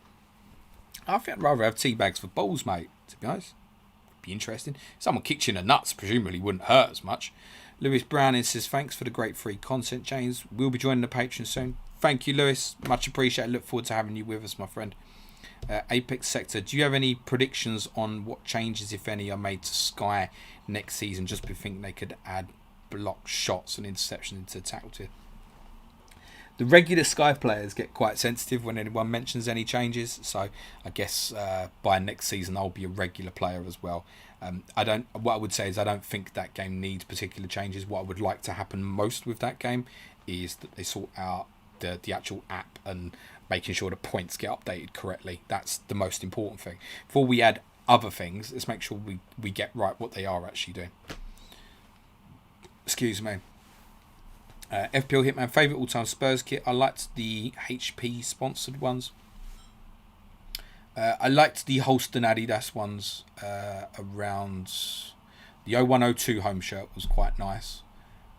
I think I'd rather have tea bags for balls, mate. To be honest. Be interesting. Someone kicked you in the nuts, presumably wouldn't hurt as much. Lewis Browning says, thanks for the great free content, James. We'll be joining the Patreon soon. Thank you, Lewis. Much appreciated. Look forward to having you with us, my friend. Apex Sector, do you have any predictions on what changes, if any, are made to Sky next season? Just be thinking they could add block shots and interception into the tackle tier. The regular Sky players get quite sensitive when anyone mentions any changes, so I guess by next season I'll be a regular player as well. What I would say is I don't think that game needs particular changes. What I would like to happen most with that game is that they sort out the actual app and making sure the points get updated correctly. That's the most important thing. Before we add other things, let's make sure we get right what they are actually doing. Excuse me. FPL Hitman, favourite all-time Spurs kit. I liked the HP sponsored ones. I liked the Holston Adidas ones around the 0102 home shirt was quite nice.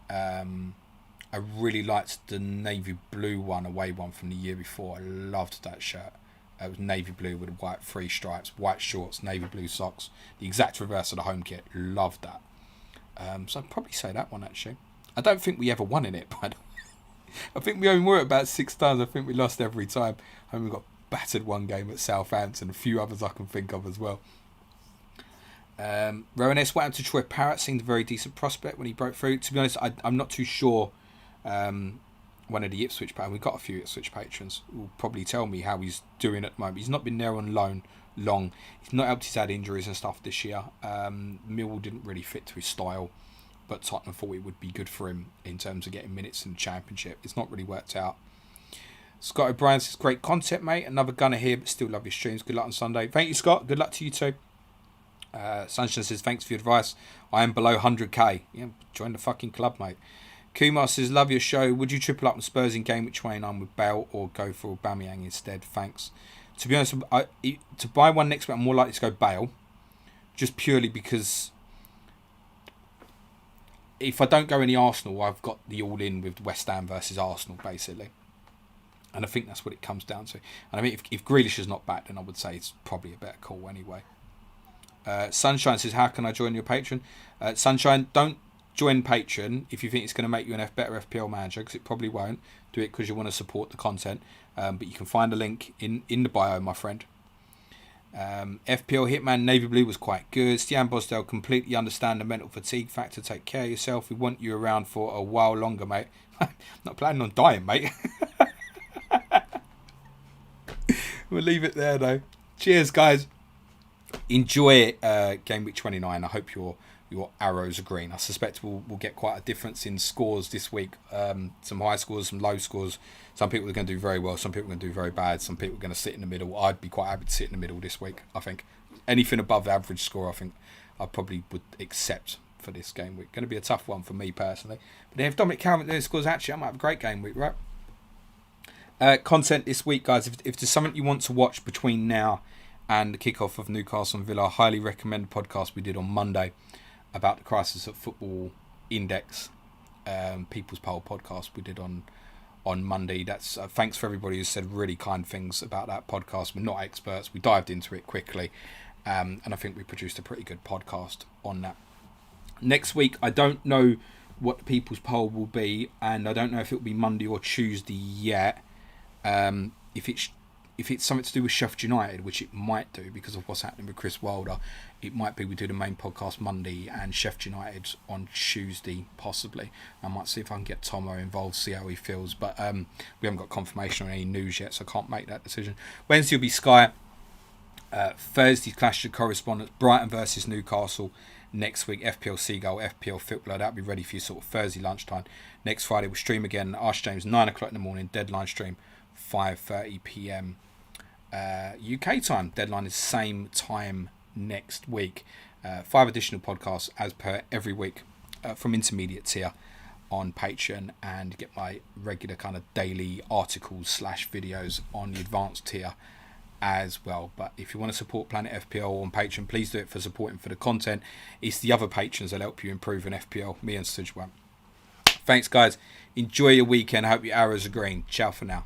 I really liked the navy blue one, away one from the year before. I loved that shirt. It was navy blue with white three stripes, white shorts, navy blue socks. The exact reverse of the home kit. Loved that. So I'd probably say that one actually. I don't think we ever won in it, by the way. I think we only were about 6 times. I think we lost every time. And we got battered one game at Southampton. A few others I can think of as well. Rowan S. What happened to Troy Parrott? Seemed a very decent prospect when he broke through. To be honest, I'm not too sure. One of the Ipswich patrons, we've got a few Ipswich patrons, will probably tell me how he's doing at the moment. He's not been there on loan long. He's not helped. He's had injuries and stuff this year. Millwall didn't really fit to his style. But Tottenham thought it would be good for him in terms of getting minutes in the Championship. It's not really worked out. Scott O'Brien says, great content, mate. Another gunner here, but still love your streams. Good luck on Sunday. Thank you, Scott. Good luck to you too. Sunshine says, thanks for your advice. I am below 100k. Yeah, join the fucking club, mate. Kumar says, love your show. Would you triple up on Spurs in game week 29 with Bale or go for Aubameyang instead? Thanks. To be honest, to buy one next week, I'm more likely to go Bale. Just purely because if I don't go any Arsenal, I've got the all-in with West Ham versus Arsenal, basically. And I think that's what it comes down to. And I mean, if Grealish is not back, then I would say it's probably a better call anyway. Sunshine says, how can I join your Patreon? Sunshine, don't join Patreon if you think it's going to make you a better FPL manager, because it probably won't. Do it because you want to support the content. But you can find a link in the bio, my friend. FPL Hitman Navy Blue was quite good. Stian Bosdale, completely understand the mental fatigue factor. Take care of yourself. We want you around for a while longer, mate. Not planning on dying, mate. We'll leave it there, though. Cheers, guys. Enjoy game week 29. I hope your arrows are green. I suspect we'll get quite a difference in scores this week. Some high scores, some low scores. Some people are going to do very well. Some people are going to do very bad. Some people are going to sit in the middle. I'd be quite happy to sit in the middle this week, I think. Anything above the average score, I think I probably would accept for this game week. Going to be a tough one for me personally. But then if Dominic Calvert doing scores, actually, I might have a great game week, right? Content this week, guys. If there's something you want to watch between now and the kickoff of Newcastle and Villa, I highly recommend the podcast we did on Monday about the Crisis at Football Index, People's Poll podcast we did on Monday. That's thanks for everybody who said really kind things about that podcast. We're not experts. We dived into it quickly, and I think we produced a pretty good podcast on that. Next week, I don't know what the People's Poll will be, and I don't know if it will be Monday or Tuesday yet. If it's something to do with Sheffield United, which it might do because of what's happening with Chris Wilder, it might be we do the main podcast Monday and Sheffield United on Tuesday, possibly. I might see if I can get Tomo involved, see how he feels. But we haven't got confirmation on any news yet, so I can't make that decision. Wednesday will be Sky. Thursday's Clash of Correspondents, Brighton versus Newcastle. Next week, FPL Seagull, FPL Footballer. That'll be ready for you sort of Thursday lunchtime. Next Friday, we'll stream again. Ask James, 9 o'clock in the morning. Deadline stream, 5:30 p.m. UK time. Deadline is same time next week. 5 additional podcasts as per every week from intermediate tier on Patreon, and get my regular kind of daily articles / videos on the advanced tier as well. But if you want to support Planet FPL on Patreon, please do it for supporting for the content. It's the other patrons that help you improve in FPL. Me and Suj won't. Thanks, guys. Enjoy your weekend. I hope your arrows are green. Ciao for now.